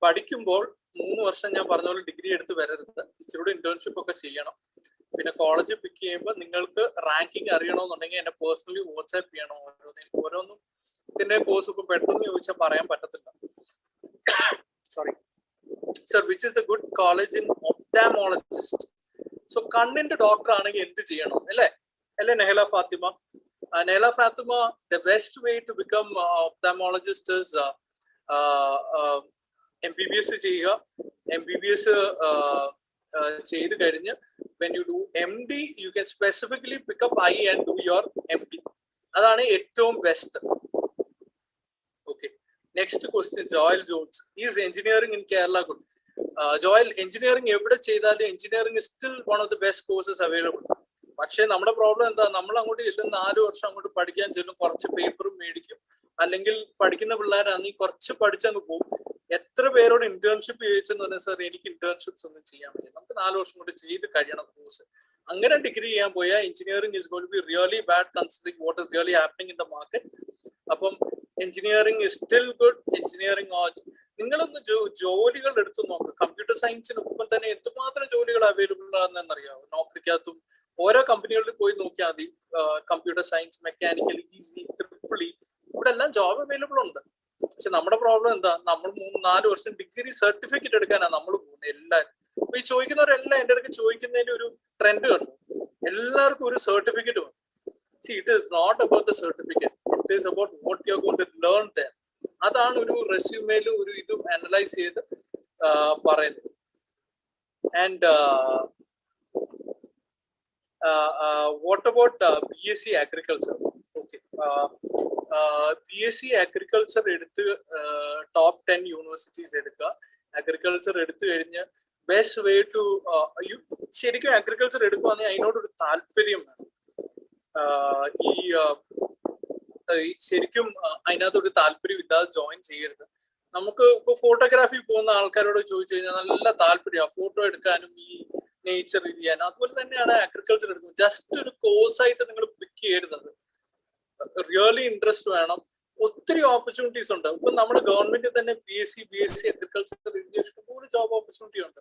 Speaker 5: പഠിക്കുമ്പോൾ 3 വർഷം ഞാൻ പറഞ്ഞ പോലെ ഡിഗ്രി എടുത്ത് വരരുത്, ഇച്ചിരൂടെ ഇന്റേൺഷിപ്പ് ഒക്കെ ചെയ്യണം. പിന്നെ കോളേജ് പിക്ക് ചെയ്യുമ്പോൾ നിങ്ങൾക്ക് റാങ്കിങ് അറിയണമെന്നുണ്ടെങ്കിൽ എന്നെ പേഴ്സണലി വാട്സാപ്പ് ചെയ്യണം. ഓരോന്നും ഇതിന്റെ കോഴ്സ് ഇപ്പൊ പെട്ടെന്ന് ചോദിച്ചാൽ പറയാൻ പറ്റത്തില്ല. Sorry sir, which is the good college in ophthalmologist? So കണ്ണിന്റെ ഡോക്ടർ ആണെങ്കിൽ എന്ത് ചെയ്യണം അല്ലേ Nehala Fathima? Nehala Fathima, the best way to become ophthalmologist is MBBS ചെയ്യുക. MBBS ചെയ്ത് കഴിഞ്ഞ് when you do MD you can specifically pick up eye and do your MD. അതാണ് ഏറ്റവും best. Okay, next question. Joel Johns, is engineering in Kerala good? Joel, engineering എവിടെ ചെയ്താലും engineering is still one of the best courses available. പക്ഷെ നമ്മുടെ problem എന്താ, നമ്മൾ അങ്ങോട്ട് ചെല്ലും 4 വർഷം അങ്ങോട്ട് പഠിക്കാൻ ചെല്ലും, കുറച്ച് പേപ്പറും മേടിക്കും, അല്ലെങ്കിൽ പഠിക്കുന്ന പിള്ളേരാണെങ്കിൽ കുറച്ച് പഠിച്ചങ്ങ് പോകും. എത്ര പേരോട് ഇന്റേൺഷിപ്പ് ചോദിച്ചെന്ന് പറഞ്ഞാൽ സാർ എനിക്ക് ഇന്റേൺഷിപ്സ് ഒന്നും ചെയ്യാൻ പറ്റില്ല, നമുക്ക് 4 വർഷം കൊണ്ട് ചെയ്ത് കഴിയണം കോഴ്സ്. അങ്ങനെ ഡിഗ്രി ചെയ്യാൻ പോയാൽ engineering is going to be really bad considering what is really happening in the market. അപ്പം engineering is still good. Engineering നിങ്ങളൊന്ന് ജോലികൾ എടുത്തു നോക്ക്. കമ്പ്യൂട്ടർ സയൻസിന് ഒപ്പം തന്നെ എന്തുമാത്രം ജോലികൾ അവൈലബിൾ ആണെന്നറിയാമോ? നോക്കറിക്കകത്തും ഓരോ കമ്പനികളിൽ പോയി നോക്കിയാൽ മതി. Computer science, mechanical, easy, triple E, ഇവിടെ എല്ലാം ജോബ് അവൈലബിൾ ഉണ്ട്. പക്ഷെ നമ്മുടെ പ്രോബ്ലം എന്താ, നമ്മൾ 3-4 വർഷം ഡിഗ്രി സർട്ടിഫിക്കറ്റ് എടുക്കാനാണ് നമ്മൾ പോകുന്നത് എല്ലാവരും. അപ്പൊ ഈ ചോദിക്കുന്നവരെല്ലാം എൻ്റെ അടുത്ത് ചോദിക്കുന്നതിന്റെ ഒരു ട്രെൻഡ് കണ്ടു, എല്ലാവർക്കും ഒരു സർട്ടിഫിക്കറ്റ് വേണം. See, it is not about the certificate. It is about what you are going to learn there. അതാണ് ഒരു റെസ്യൂമേയിൽ ഒരു ഇതും അനലൈസ് ചെയ്ത് പറയുന്നത്. And what about BSc Agriculture? Okay, BSc Agriculture എടുത്ത് top 10 യൂണിവേഴ്സിറ്റീസ് എടുക്കുക. അഗ്രികൾച്ചർ എടുത്തു കഴിഞ്ഞ് ബെസ്റ്റ് വേ ടു ശരിക്കും അഗ്രികൾച്ചർ എടുക്കുകയാണെങ്കിൽ അതിനോടൊരു താല്പര്യം വേണം. ശരിക്കും അതിനകത്തൊരു താല്പര്യം ഇല്ലാതെ ജോയിൻ ചെയ്യരുത്. നമുക്ക് ഇപ്പൊ ഫോട്ടോഗ്രാഫി പോകുന്ന ആൾക്കാരോട് ചോദിച്ചു കഴിഞ്ഞാൽ നല്ല താല്പര്യമാണ് ഫോട്ടോ എടുക്കാനും ഈ നേച്ചർ ഇത് ചെയ്യാനും. അതുപോലെ തന്നെയാണ് അഗ്രികൾച്ചർ എടുക്കുന്നത്. ജസ്റ്റ് ഒരു കോഴ്സ് ആയിട്ട് നിങ്ങൾ പിക്ക് ചെയ്യരുത്. റിയലി ഇൻട്രസ്റ്റ് വേണം. ഒത്തിരി ഓപ്പർച്യൂണിറ്റീസ് ഉണ്ട്. ഇപ്പൊ നമ്മുടെ ഗവൺമെന്റ് തന്നെ BSc അഗ്രികൾച്ചർ ഇഷ്ടംപോലെ ജോബ് ഓപ്പർച്യൂണിറ്റി ഉണ്ട്.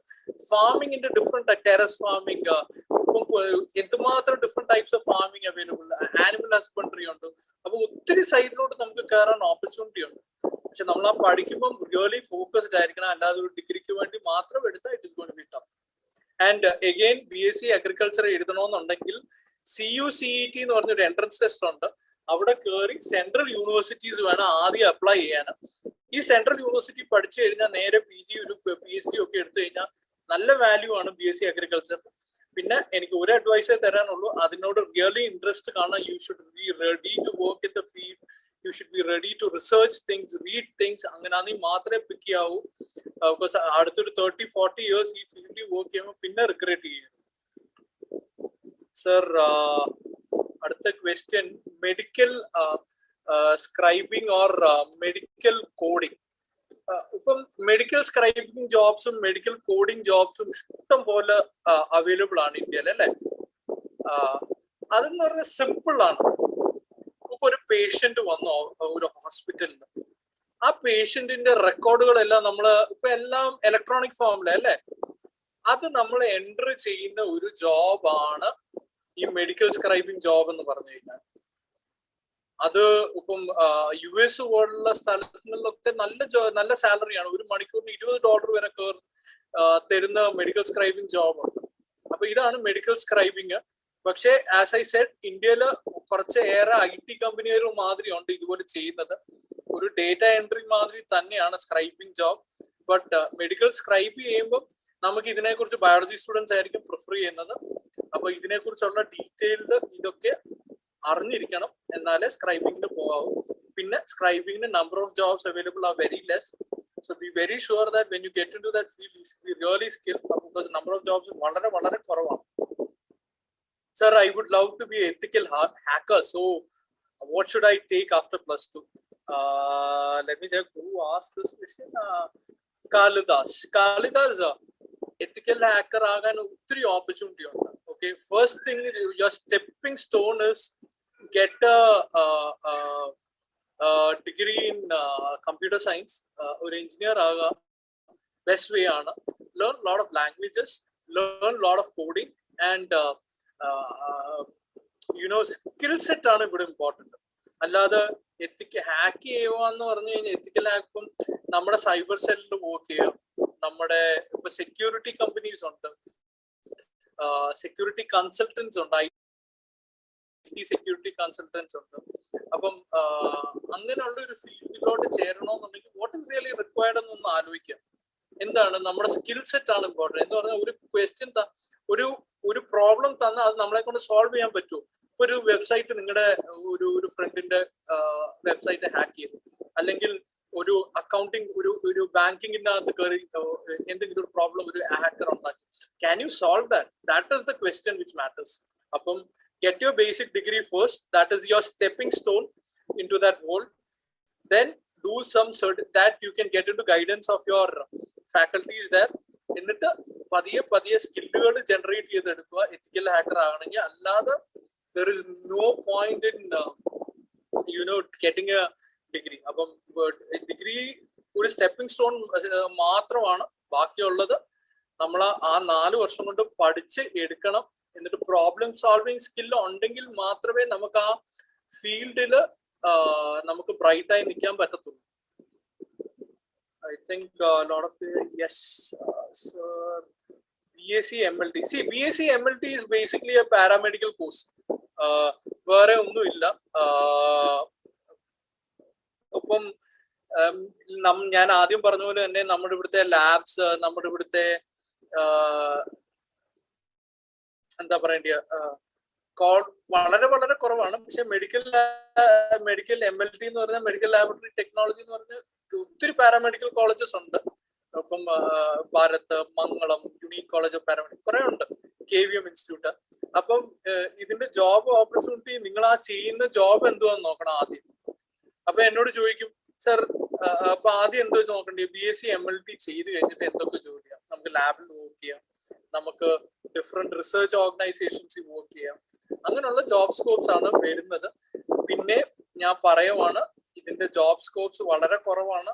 Speaker 5: ഫാമിങ്ങിന്റെ ഡിഫറെന്റ് ടെറസ് ഫാമിങ്, ഇപ്പം എന്തുമാത്രം different types of farming available, animal husbandry ഉണ്ട്. അപ്പൊ ഒത്തിരി സൈഡിലോട്ട് നമുക്ക് കയറാൻ ഓപ്പർച്യൂണിറ്റി ഉണ്ട്. പക്ഷെ നമ്മൾ ആ പഠിക്കുമ്പോൾ റിയലി ഫോക്കസ്ഡ് ആയിരിക്കണം. അല്ലാതെ ഒരു ഡിഗ്രിക്ക് വേണ്ടി മാത്രം എടുത്താൽ it is going to be tough. And again BSc agriculture എഴുതണമെന്നുണ്ടെങ്കിൽ CUCET എന്ന് പറഞ്ഞൊരു എൻട്രൻസ് ടെസ്റ്റ് ഉണ്ട്. അവിടെ കയറി സെൻട്രൽ യൂണിവേഴ്സിറ്റീസ് വേണം ആദ്യം അപ്ലൈ ചെയ്യാൻ. ഈ സെൻട്രൽ യൂണിവേഴ്സിറ്റി പഠിച്ചു കഴിഞ്ഞാൽ നേരെ PG ഒരു PhD ഒക്കെ എടുത്തു കഴിഞ്ഞാൽ നല്ല വാല്യൂ ആണ് BSc അഗ്രികൾച്ചർ. പിന്നെ എനിക്ക് ഒരു അഡ്വൈസേ തരാനുള്ളൂ, അതിനോട് റിയലി ഇൻട്രസ്റ്റ് കാണാൻ you should be ready to work in the field. You should be ready to research things, read things. അങ്ങനെയാണെങ്കിൽ മാത്രമേ പിക്ക് ചെയ്യാവൂ. ബിക്കോസ് അടുത്തൊരു 30-40 ഇയേഴ്സ് ഈ ഫീൽഡിൽ വർക്ക് ചെയ്യുമ്പോൾ പിന്നെ റിഗ്രറ്റ് ചെയ്യും. സർ, അടുത്ത question, medical scribing or medical coding. ഇപ്പം മെഡിക്കൽ സ്ക്രൈബിംഗ് ജോബ്സും മെഡിക്കൽ കോഡിംഗ് ജോബ്സും ഇഷ്ടം പോലെ അവൈലബിൾ ആണ് ഇന്ത്യയിൽ, അല്ലേ? അതെന്ന് പറഞ്ഞാൽ സിമ്പിൾ ആണ്. ഇപ്പൊ ഒരു പേഷ്യന്റ് വന്നു ഒരു ഹോസ്പിറ്റലിൽ, ആ പേഷ്യന്റിന്റെ റെക്കോർഡുകളെല്ലാം നമ്മള് ഇപ്പൊ എല്ലാം ഇലക്ട്രോണിക് ഫോമില്, അല്ലേ? അത് നമ്മൾ എൻറ്റർ ചെയ്യുന്ന ഒരു ജോബാണ് ഈ മെഡിക്കൽ സ്ക്രൈബിംഗ് ജോബ് എന്ന് പറഞ്ഞു കഴിഞ്ഞാൽ. അത് ഇപ്പം US പോലുള്ള സ്ഥലങ്ങളിലൊക്കെ നല്ല സാലറിയാണ്. ഒരു മണിക്കൂറിന് $20 വരെ തരുന്ന മെഡിക്കൽ സ്ക്രൈബിംഗ് ജോബ് ഉണ്ട്. അപ്പൊ ഇതാണ് മെഡിക്കൽ സ്ക്രൈബിങ്. പക്ഷേ ആസ് ഐ സെഡ്, ഇന്ത്യയിൽ കുറച്ച് ഏറെ IT കമ്പനികൾ മാതിരി ഉണ്ട് ഇതുപോലെ ചെയ്യുന്നത്. ഒരു ഡേറ്റ എൻട്രി മാതിരി തന്നെയാണ് scribing job. But medical scribe ചെയ്യുമ്പോൾ നമുക്ക് ഇതിനെക്കുറിച്ച് ബയോളജി സ്റ്റുഡൻസ് ആയിരിക്കും പ്രിഫർ ചെയ്യുന്നത്. അപ്പൊ ഇതിനെക്കുറിച്ചുള്ള ഡീറ്റെയിൽഡ് ഇതൊക്കെ അറിഞ്ഞിരിക്കണം, എന്നാലേ സ്ക്രൈബിങ്ങിന് പോകാവൂ. പിന്നെ സ്ക്രൈബിങ്ങിന് number of jobs available are very less. So be very sure that when you get into that field you should be really skilled, because number of jobs വളരെ വളരെ കുറവാണ്. Sir, I would love to be ethical hacker. So what should I take after +2? Let me check who asked this question. Kalidas, ethical hacker ആകാൻ ഒത്തിരി opportunity ഉണ്ട്. Okay, first thing, your stepping stone is get a degree in computer science. ഒരു engineer ആകുക best way ആണ്. Learn a lot of languages, learn a lot of coding, and skill set ആണ് ഇവിടെ important. അല്ലാതെ hack ചെയ്യുക എന്ന് പറഞ്ഞു കഴിഞ്ഞാൽ എത്തിക്കൽ ഹാക്കും നമ്മുടെ സൈബർ സെല്ലിൽ വർക്ക് ചെയ്യാം. നമ്മുടെ ഇപ്പൊ സെക്യൂരിറ്റി കമ്പനീസ് ഉണ്ട്, സെക്യൂരിറ്റി കൺസൾട്ടൻസ് ഉണ്ട്, IT സെക്യൂരിറ്റി കൺസൾട്ടൻസ് ഉണ്ട്. അപ്പം അങ്ങനെയുള്ള ഒരു ഫീൽഡിലോട്ട് ചേരണമെന്നുണ്ടെങ്കിൽ വാട്ട് ഇസ് റിയലി റിക്വയർഡ് എന്നൊന്ന് ആലോചിക്കാം. എന്താണ് നമ്മുടെ സ്കിൽ സെറ്റ് ആണ് ഇമ്പോർട്ടൻറ്റ്. എന്ന് പറഞ്ഞാൽ ഒരു ക്വസ്റ്റ്യൻ ഒരു പ്രോബ്ലം തന്നാൽ അത് നമ്മളെ കൊണ്ട് സോൾവ് ചെയ്യാൻ പറ്റുമോ? ഇപ്പൊ ഒരു വെബ്സൈറ്റ്, നിങ്ങളുടെ ഒരു ഫ്രണ്ടിന്റെ വെബ്സൈറ്റ് ഹാക്ക് ചെയ്തു, അല്ലെങ്കിൽ ഒരു അക്കൗണ്ടിങ് ഒരു ബാങ്കിങ്ങിനകത്ത് കയറി എന്തെങ്കിലും ഒരു പ്രോബ്ലം ഒരു ഹാക്കർ ഉണ്ടാക്കി, can you solve that? That is the question which matters. അപ്പം get your basic degree first, that is your stepping stone into that world. Then do some that you can get into guidance of your faculties there. എന്നിട്ട് പതിയെ സ്കില്ലുകൾ generate ചെയ്തെടുക്കുക എത്തിക്കൽ hacker ആകണമെങ്കിൽ. അല്ലാതെ there is no point in getting a degree. അപ്പം degree ഒരു stepping stone മാത്രമാണ്. ബാക്കിയുള്ളത് നമ്മൾ ആ 4 വർഷം കൊണ്ട് പഠിച്ച് എടുക്കണം. എന്നിട്ട് പ്രോബ്ലം സോൾവിങ് സ്കില്ല് ഉണ്ടെങ്കിൽ മാത്രമേ നമുക്ക് ആ ഫീൽഡിൽ നമുക്ക് ബ്രൈറ്റ് ആയി നിൽക്കാൻ പറ്റത്തുള്ളൂ. I think a lot of yes, sir. BSc MLT. See, BSc MLT is basically a paramedical course. വേറെ ഒന്നുമില്ല. ഒപ്പം ഞാൻ ആദ്യം പറഞ്ഞ പോലെ തന്നെ നമ്മുടെ ഇവിടുത്തെ ലാബ്സ്, നമ്മുടെ ഇവിടുത്തെ എന്താ പറയേണ്ട വളരെ വളരെ കുറവാണ്. പക്ഷെ മെഡിക്കൽ MLT എന്ന് പറഞ്ഞാൽ മെഡിക്കൽ ലാബറട്ടറി ടെക്നോളജി എന്ന് പറഞ്ഞ ഒത്തിരി പാരാമെഡിക്കൽ കോളേജസ് ഉണ്ട്. അപ്പം ഭാരത്, മംഗളം, യുണീക് കോളേജ് ഓഫ് പാരാമെഡിക്കൽ കുറെ ഉണ്ട്, KVM ഇൻസ്റ്റിറ്റ്യൂട്ട്. അപ്പം ഇതിന്റെ ജോബ് ഓപ്പർച്യൂണിറ്റി നിങ്ങൾ ആ ചെയ്യുന്ന ജോബ് എന്തുവാന്ന് നോക്കണം ആദ്യം. അപ്പൊ എന്നോട് ചോദിക്കും, സർ അപ്പൊ ആദ്യം എന്തോ നോക്കണ്ടേ? BSc MLT ചെയ്ത് കഴിഞ്ഞിട്ട് എന്തൊക്കെ ജോലിയാണ്? നമുക്ക് ലാബിൽ വർക്ക് ചെയ്യാം, നമുക്ക് ഡിഫറെന്റ് റിസർച്ച് ഓർഗനൈസേഷൻസിൽ വർക്ക് ചെയ്യാം, അങ്ങനെയുള്ള ജോബ് സ്കോപ്സ് ആണ് വരുന്നത്. പിന്നെ ഞാൻ പറയുവാണ്, ഇതിന്റെ ജോബ് സ്കോപ്സ് വളരെ കുറവാണ്.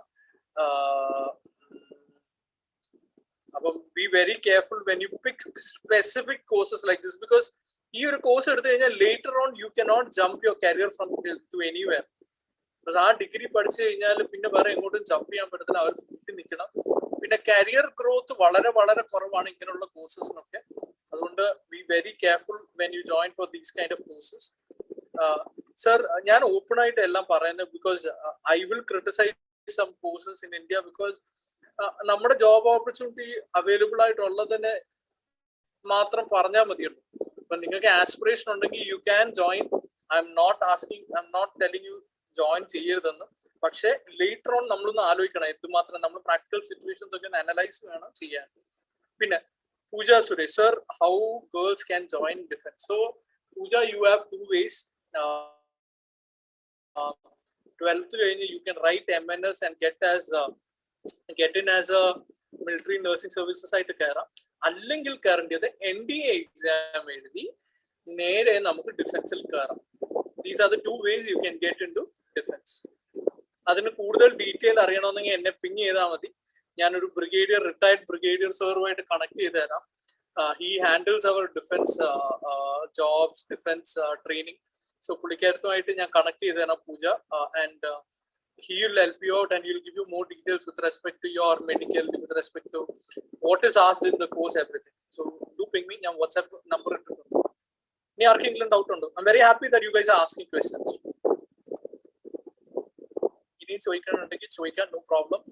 Speaker 5: അപ്പം be very careful when you pick specific courses like this, because ഈ ഒരു കോഴ്സ് എടുത്തു കഴിഞ്ഞാൽ later on you cannot jump your career from to anywhere. ആ ഡിഗ്രി പഠിച്ചു കഴിഞ്ഞാൽ പിന്നെ വേറെ എങ്ങോട്ടും ജമ്പ് ചെയ്യാൻ പറ്റത്തില്ല, അവർ ഫുട്ടി നിൽക്കണം. പിന്നെ കരിയർ ഗ്രോത്ത് വളരെ വളരെ കുറവാണ് ഇങ്ങനെയുള്ള കോഴ്സസിനൊക്കെ. അതുകൊണ്ട് be very careful when you join for these kind of courses. Sir, ഞാൻ ഓപ്പൺ ആയിട്ട് എല്ലാം പറയുന്നത് because I will criticise some courses in India, because നമ്മുടെ ജോബ് ഓപ്പർച്യൂണിറ്റി അവൈലബിൾ ആയിട്ടുള്ളതിനെ മാത്രം പറഞ്ഞാൽ മതിയുള്ളൂ. അപ്പൊ നിങ്ങൾക്ക് ആസ്പിറേഷൻ ഉണ്ടെങ്കിൽ you can join. I am not telling you join ചെയ്യരുതെന്ന്. പക്ഷെ ലേറ്റർ ഓൺ നമ്മളൊന്ന് ആലോചിക്കണം എന്തുമാത്രം നമ്മൾ പ്രാക്ടിക്കൽ സിറ്റുവേഷൻസ് ഒക്കെ അനലൈസ് വേണം ചെയ്യാൻ. പിന്നെ Pooja Suresh, sir, how girls can join defence? So Pooja, you have 2 ways. 12th കഴിഞ്ഞ് you can write MNS and get in as a military nursing services ആയിട്ട് കയറാം. അല്ലെങ്കിൽ കയറേണ്ടത് NDA എക്സാം എഴുതി നേരെ നമുക്ക് ഡിഫൻസിൽ കയറാം. These are the 2 ways you can get into defense. അതിന് കൂടുതൽ ഡീറ്റെയിൽ അറിയണമെന്നെങ്കിൽ എന്നെ പിങ് ചെയ്താൽ മതി. ഞാനൊരു റിട്ടയർഡ് ബ്രിഗേഡിയർ സാറുമായിട്ട് കണക്ട് ചെയ്ത് തരാം. He handles our defence jobs, defence training. So പുള്ളിക്കാരത്തുമായിട്ട് ഞാൻ കണക്ട് ചെയ്ത് തരാം Pooja. And he will help you out and he will give you more details with respect to your medical, with respect to what is asked in the course, everything. So do ping me. ഞാൻ WhatsApp number ഇട്ടിട്ടുണ്ട്. ഇനി ആർക്കെങ്കിലും doubt ഉണ്ടോ? I'm very happy that you guys are asking questions. ഇനി ചോദിക്കാനുണ്ടെങ്കിൽ ചോദിക്കാം, no problem.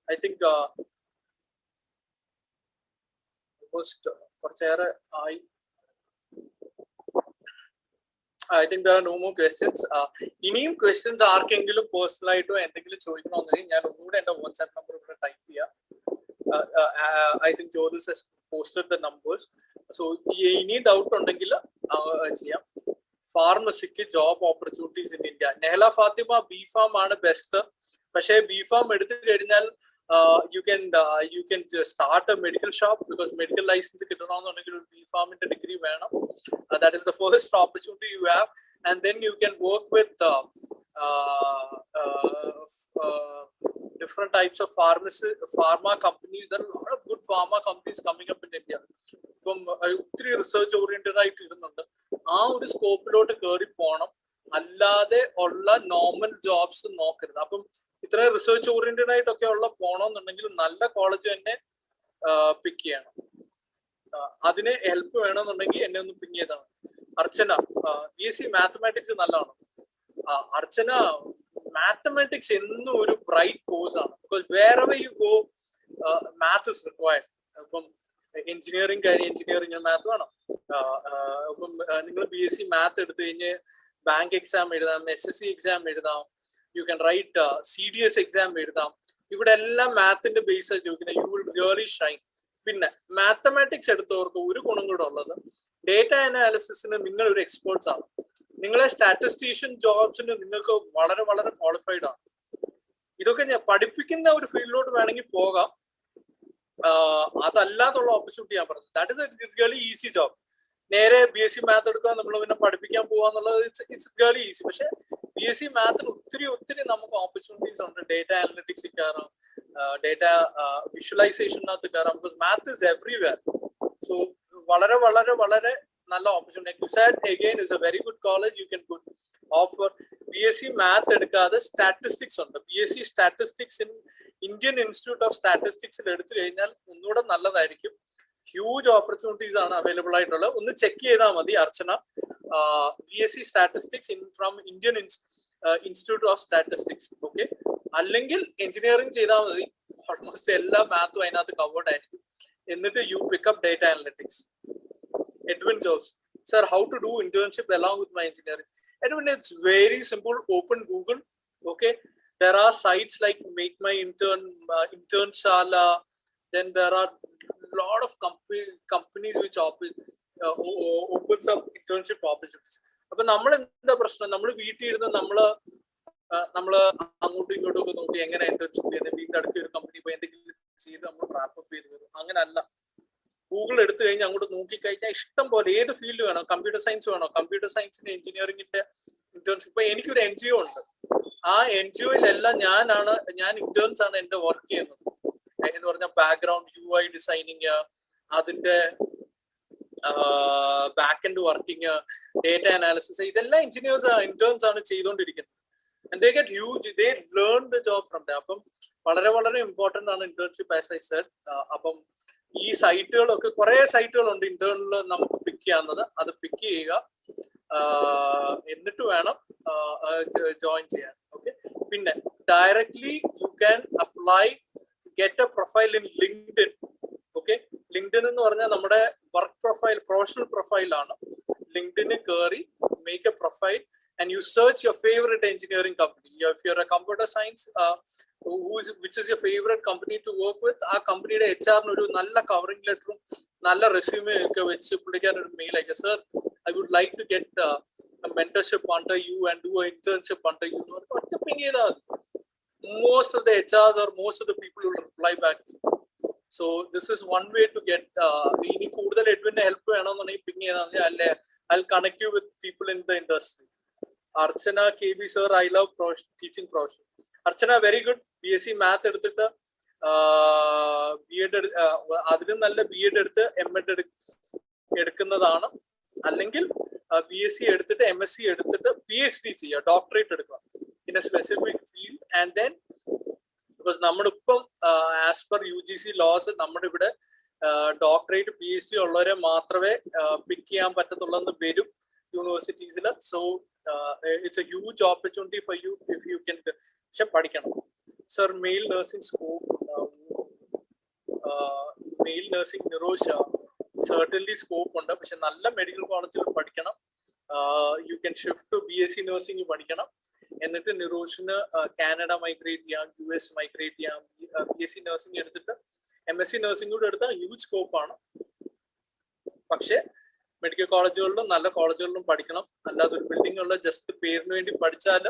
Speaker 5: I think കുറച്ചേറെ ആയി. I think there are no more questions. ഇനിയും questions ആർക്കെങ്കിലും പേഴ്സണൽ ആയിട്ടോ എന്തെങ്കിലും ചോദിക്കണമെന്നുണ്ടെങ്കിൽ ഞാൻ ഒന്നുകൂടെ എന്റെ വാട്സ്ആപ്പ് നമ്പർ ഇവിടെ ടൈപ്പ് ചെയ്യാം. I think Joris has posted the numbers. So ഇനി ഡൗട്ട് ഉണ്ടെങ്കിൽ ചെയ്യാം. ഫാർമസിക്ക് job opportunities in India. Nehla Fathima, B.Pharm ആണ് ബെസ്റ്റ്. പക്ഷേ B.Pharm എടുത്തു കഴിഞ്ഞാൽ you can just start a medical shop, because medical license കിട്ടണമെന്നുണ്ടെങ്കിൽ ഒരു B.Pharmന്റെ ഡിഗ്രി വേണം. That is the first opportunity you have, and then you can work with different types of pharma companies. There are a lot of good pharma companies coming up in India. ഇപ്പം ഒത്തിരി research oriented ആയിട്ട് ഇരുന്നുണ്ട്. ആ ഒരു സ്കോപ്പിലോട്ട് കയറി പോകണം, അല്ലാതെ ഉള്ള normal jobs നോക്കരുത്. അപ്പം ഇത്രയും റിസർച്ച് ഓറിയന്റഡ് ആയിട്ടൊക്കെ ഉള്ള പോകണമെന്നുണ്ടെങ്കിൽ നല്ല കോളേജ് തന്നെ പിക്ക് ചെയ്യണം. അതിന് ഹെൽപ്പ് വേണമെന്നുണ്ടെങ്കിൽ എന്നെ ഒന്ന് പിങ് ചെയ്താണ്. അർച്ചന, BSc മാത്തമാറ്റിക്സ് നല്ലതാണ്. അർച്ചന, മാത്തമാറ്റിക്സ് എന്നും ഒരു ബ്രൈറ്റ് കോഴ്സ് ആണ്. Because wherever you go math is required. ഇപ്പം എഞ്ചിനീയറിംഗ് കഴിഞ്ഞ് എഞ്ചിനീയറിംഗ് മാത്ത് വേണം. ഇപ്പം നിങ്ങൾ BSc മാത്ത് എടുത്തു കഴിഞ്ഞ് ബാങ്ക് എക്സാം എഴുതാം, SSC എക്സാം എഴുതാം, U can right CDS exam എഴുതാം. ഇവിടെ എല്ലാം മാത്തിന്റെ ബേസ് ചോദിക്കുന്നത്. You will really Shine. പിന്നെ മാത്തമാറ്റിക്സ് എടുത്തവർക്ക് ഒരു ഗുണം കൂടെ ഉള്ളത്, ഡേറ്റ അനാലിസിസിന് നിങ്ങൾ ഒരു എക്സ്പേർട്സ് ആണ്. നിങ്ങളെ സ്റ്റാറ്റിസ്റ്റീഷ്യൻ ജോബ്സിന് നിങ്ങൾക്ക് വളരെ വളരെ ക്വാളിഫൈഡ് ആണ്. ഇതൊക്കെ ഞാൻ പഠിപ്പിക്കുന്ന ഒരു ഫീൽഡിലോട്ട് വേണമെങ്കിൽ പോകാം. അതല്ലാതുള്ള ഓപ്പർച്യൂണിറ്റി ഞാൻ പറഞ്ഞു. That is A really easy job. നേരെ BSc മാത്ത് എടുക്കുക, നമ്മൾ പിന്നെ പഠിപ്പിക്കാൻ പോവാന്നുള്ളത് ഇറ്റ്സ് റിയലി ഈസി. പക്ഷെ BSc മാത്തിന് ഒത്തിരി നമുക്ക് ഓപ്പർച്യൂണിറ്റീസ് ഉണ്ട്. ഡേറ്റ അനലിറ്റിക്സിൽ കയറാം, ഡേറ്റ വിഷ്വലൈസേഷനകത്ത് കയറാം. Because math is everywhere. So വളരെ വളരെ വളരെ നല്ല opportunity. QSAT again is a very good college. You can offer BSc math എടുക്കാതെ സ്റ്റാറ്റിസ്റ്റിക്സ് ഉണ്ട്. BSc statistics in Indian institute of സ്റ്റാറ്റിസ്റ്റിക്സിൽ എടുത്തു കഴിഞ്ഞാൽ ഒന്നുകൂടെ നല്ലതായിരിക്കും. ഹ്യൂജ് ഓപ്പർച്യൂണിറ്റീസ് ആണ് അവൈലബിൾ ആയിട്ടുള്ളത്. ഒന്ന് ചെക്ക് ചെയ്താൽ മതി അർച്ചന. BSc Statistics from Indian Institute of Statistics. Okay, അല്ലെങ്കിൽ engineering ചെയ്താൽ മതി, ഓൾമോസ്റ്റ് എല്ലാ മാത്തും അതിനകത്ത് കവേർഡ് ആയിരിക്കും. എന്നിട്ട് you pick up data analytics. Edwin Jose, sir, how to do internship along with my engineering? Edwin, it's very simple. Open Google. Okay, there are sites like Make My Intern, Internshala. Then there are lot of companies which opens up internship opportunities. അപ്പൊ നമ്മൾ എന്താ പ്രശ്നം, നമ്മൾ വീട്ടിൽ ഇരുന്ന് നമ്മള് അങ്ങോട്ടും ഇങ്ങോട്ടും ഒക്കെ നോക്കി എങ്ങനെ ഇന്റേൺഷിപ്പ് ചെയ്യുന്നത്, വീട്ടിൽ അടുത്ത ഒരു കമ്പനി പോയി എന്തെങ്കിലും ചെയ്ത് നമ്മൾ റാപ്പപ്പ് ചെയ്ത് വരും. അങ്ങനല്ല, ഗൂഗിൾ എടുത്തു കഴിഞ്ഞാൽ അങ്ങോട്ട് നോക്കിക്കഴിഞ്ഞാൽ ഇഷ്ടം പോലെ ഏത് ഫീൽഡ് വേണോ, കമ്പ്യൂട്ടർ സയൻസ് വേണോ, കമ്പ്യൂട്ടർ സയൻസിന്റെ എഞ്ചിനീയറിംഗിന്റെ ഇന്റേൺഷിപ്പ്. എനിക്കൊരു NGO ഉണ്ട്, ആ NGOയിലെല്ലാം ഞാൻ ഇന്റേൺസ് ആണ് എന്റെ വർക്ക് ചെയ്യുന്നത്. എന്ന് പറഞ്ഞാൽ ബാക്ക്ഗ്രൗണ്ട് UI ഡിസൈനിങ്, അതിന്റെ back end working, data analysis, ഇതെല്ലാം ഇന്റേൺസ് ആണ് ചെയ്തുകൊണ്ടിരിക്കുന്നത്. And they get huge, they learn the job from there. അപ്പം വളരെ വളരെ ഇമ്പോർട്ടന്റ് ആണ് ഇന്റേൺഷിപ്പ്, ആസ് ഐ സെഡ്. അപ്പം ഈ സൈറ്റുകളൊക്കെ കുറെ സൈറ്റുകളുണ്ട് ഇന്റേണിൽ നമുക്ക് പിക്ക് ചെയ്യാവുന്നത്, അത് പിക്ക് ചെയ്യുക, എന്നിട്ട് വേണം ജോയിൻ ചെയ്യാൻ. ഓക്കെ, പിന്നെ directly you can apply, get A profile in LinkedIn. Okay, LinkedIn എന്ന് പറഞ്ഞാൽ നമ്മുടെ വർക്ക് പ്രൊഫൈൽ, പ്രൊഫഷണൽ പ്രൊഫൈലാണ്. ലിങ്ക്ഡിന് കയറി make A profile and you search your favorite engineering company. If you're a computer science, which is your favorite company to work with, ആ കമ്പനിയുടെ HR ഒരു നല്ല covering ലെറ്ററും നല്ല resume ഒക്കെ വെച്ച് പുള്ളിക്കാരൻ ഒരു മെയിൽ അയക്കുക, sir I would like to get a mentorship under you and do an internship under you. ഒറ്റ പിങ് ചെയ്താൽ most of the HRs or most of the people will reply back. So this is one way to get, ഇനി കൂടുതൽ എഡ്വിന്റെ help വേണമെന്നുണ്ടെങ്കിൽ ping ചെയ്താൽ മതി, അല്ലെ I'll connect you with people in the industry. Archana KB sir, I love teaching profession. Archana, very good. BSc math എടുത്തിട്ട് B.Ed അതിലും നല്ല B.Ed എടുത്ത് M.Ed എടുക്കുന്നതാണ്. അല്ലെങ്കിൽ BSc എടുത്തിട്ട് MSc എടുത്തിട്ട് PhD ചെയ്യുക, ഡോക്ടറേറ്റ് എടുക്കുക in a specific field. And then because നമ്മളിപ്പം ആസ് പെർ UGC ലോസ് നമ്മുടെ ഇവിടെ ഡോക്ടറേറ്റ് PhD ഉള്ളവരെ മാത്രമേ പിക്ക് ചെയ്യാൻ പറ്റത്തുള്ളൂ വരും യൂണിവേഴ്സിറ്റീസിൽ. So it's a huge opportunity for you if you can. പക്ഷെ പഠിക്കണം സർ. മെയിൽ നഴ്സിംഗ് സ്കോപ്പ് ഉണ്ടാവും, male nursing Nirosha certainly scope ഉണ്ട്, പക്ഷെ നല്ല മെഡിക്കൽ കോളേജിൽ പഠിക്കണം. You can shift to BSc nursing പഠിക്കണം, എന്നിട്ട് നിറോഷിന് കാനഡ മൈഗ്രേറ്റ് ചെയ്യാം, US മൈഗ്രേറ്റ് ചെയ്യാം. BSc നഴ്സിംഗ് എടുത്തിട്ട് MSc നഴ്സിംഗ് കൂടെ എടുത്താൽ ഹ്യൂജ് സ്കോപ്പാണ്. പക്ഷെ മെഡിക്കൽ കോളേജുകളിലും നല്ല കോളേജുകളിലും പഠിക്കണം, അല്ലാതെ ഒരു ബിൽഡിംഗ് ജസ്റ്റ് പേരിന് വേണ്ടി പഠിച്ചാൽ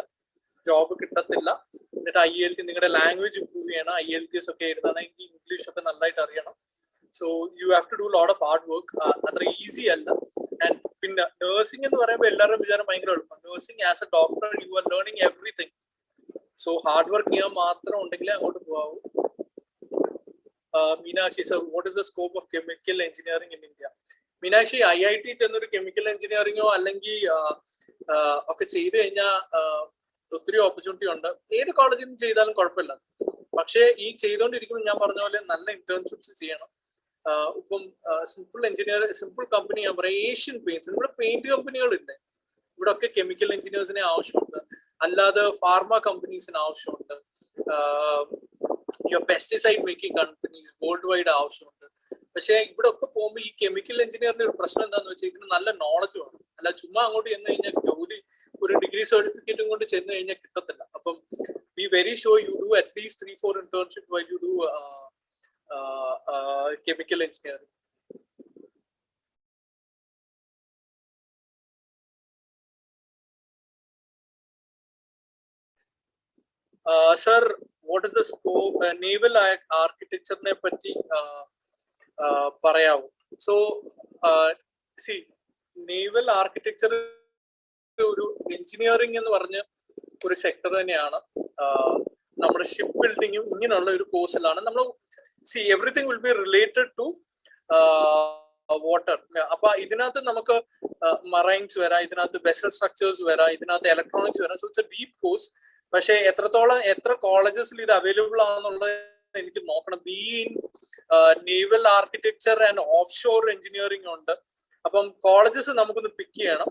Speaker 5: ജോബ് കിട്ടത്തില്ല. എന്നിട്ട് IELTS, നിങ്ങളുടെ ലാംഗ്വേജ് ഇംപ്രൂവ് ചെയ്യണം. IELTS ഒക്കെ എഴുതണമെങ്കിൽ ഇംഗ്ലീഷ് ഒക്കെ നന്നായിട്ട് അറിയണം. So you have to do lot of hard work. അത്ര ഈസി അല്ല. ആൻഡ് പിന്നെ നഴ്സിംഗ് എന്ന് പറയുമ്പോൾ എല്ലാവരും വിചാരം ഭയങ്കര എളുപ്പം. Nursing as a doctor you are learning everything. So hard work ചെയ്യാൻ മാത്രം ഉണ്ടെങ്കിലേ അങ്ങോട്ട് പോകാവൂ. Meenakshi sir, what is the scope of chemical engineering in India? Meenakshi, IIT ചെന്നൊരു കെമിക്കൽ എഞ്ചിനീയറിംഗോ അല്ലെങ്കിൽ ഒക്കെ ചെയ്തു കഴിഞ്ഞാൽ ഒത്തിരി ഓപ്പർച്യൂണിറ്റി ഉണ്ട്. ഏത് കോളേജിൽ നിന്ന് ചെയ്താലും കുഴപ്പമില്ല. പക്ഷേ ഈ ചെയ്തുകൊണ്ടിരിക്കുമ്പോൾ ഞാൻ പറഞ്ഞ പോലെ നല്ല ഇന്റേൺഷിപ്സ് ചെയ്യണം. ഇപ്പം സിമ്പിൾ കമ്പനി ഞാൻ പറയാം, ഏഷ്യൻ പെയിന്റ്സ്. ഇവിടെ പെയിന്റ് കമ്പനികളില്ലേ, ഇവിടെ ഒക്കെ കെമിക്കൽ എഞ്ചിനീയേഴ്സിനെ ആവശ്യമുണ്ട്, അല്ലാതെ ഫാർമ കമ്പനീസിന് ആവശ്യമുണ്ട്, pesticide making companies world wide ആവശ്യമുണ്ട്. പക്ഷെ ഇവിടെ ഒക്കെ പോകുമ്പോൾ ഈ കെമിക്കൽ എഞ്ചിനീയറിന്റെ ഒരു പ്രശ്നം എന്താണെന്ന് വെച്ചാൽ ഇതിന് നല്ല നോളജ് വേണം. അല്ല ചുമ്മാ അങ്ങോട്ട് ചെന്ന് കഴിഞ്ഞാൽ ജോലി ഒരു ഡിഗ്രി സർട്ടിഫിക്കറ്റും കൊണ്ട് ചെന്ന് കഴിഞ്ഞാൽ കിട്ടത്തില്ല. അപ്പം be very sure you do at least 3-4 internship while you do chemical engineering. Sir, what is the scope? Naval ആർക്കിടെക്ചറിനെ പറ്റി പറയാവൂ. സോ സി, നേവൽ ആർക്കിടെക്ചർ ഒരു എഞ്ചിനീയറിംഗ് എന്ന് പറഞ്ഞ ഒരു സെക്ടർ തന്നെയാണ്. നമ്മുടെ ഷിപ്പ് ബിൽഡിങ്ങും ഇങ്ങനെയുള്ള ഒരു കോഴ്സിലാണ് നമ്മൾ. See, everything will be related to water. അപ്പൊ ഇതിനകത്ത് നമുക്ക് മറൈൻസ് വരാം, ഇതിനകത്ത് വെസൽ സ്ട്രക്ചേഴ്സ് വരാം, ഇതിനകത്ത് ഇലക്ട്രോണിക്സ് വരാം. So it's a deep course. പക്ഷെ എത്ര കോളേജസിൽ ഇത് അവൈലബിൾ ആണെന്നുള്ളത് എനിക്ക് നോക്കണം. B in naval architecture and offshore engineering ഉണ്ട്. അപ്പം കോളേജസ് നമുക്കൊന്ന് പിക്ക് ചെയ്യണം.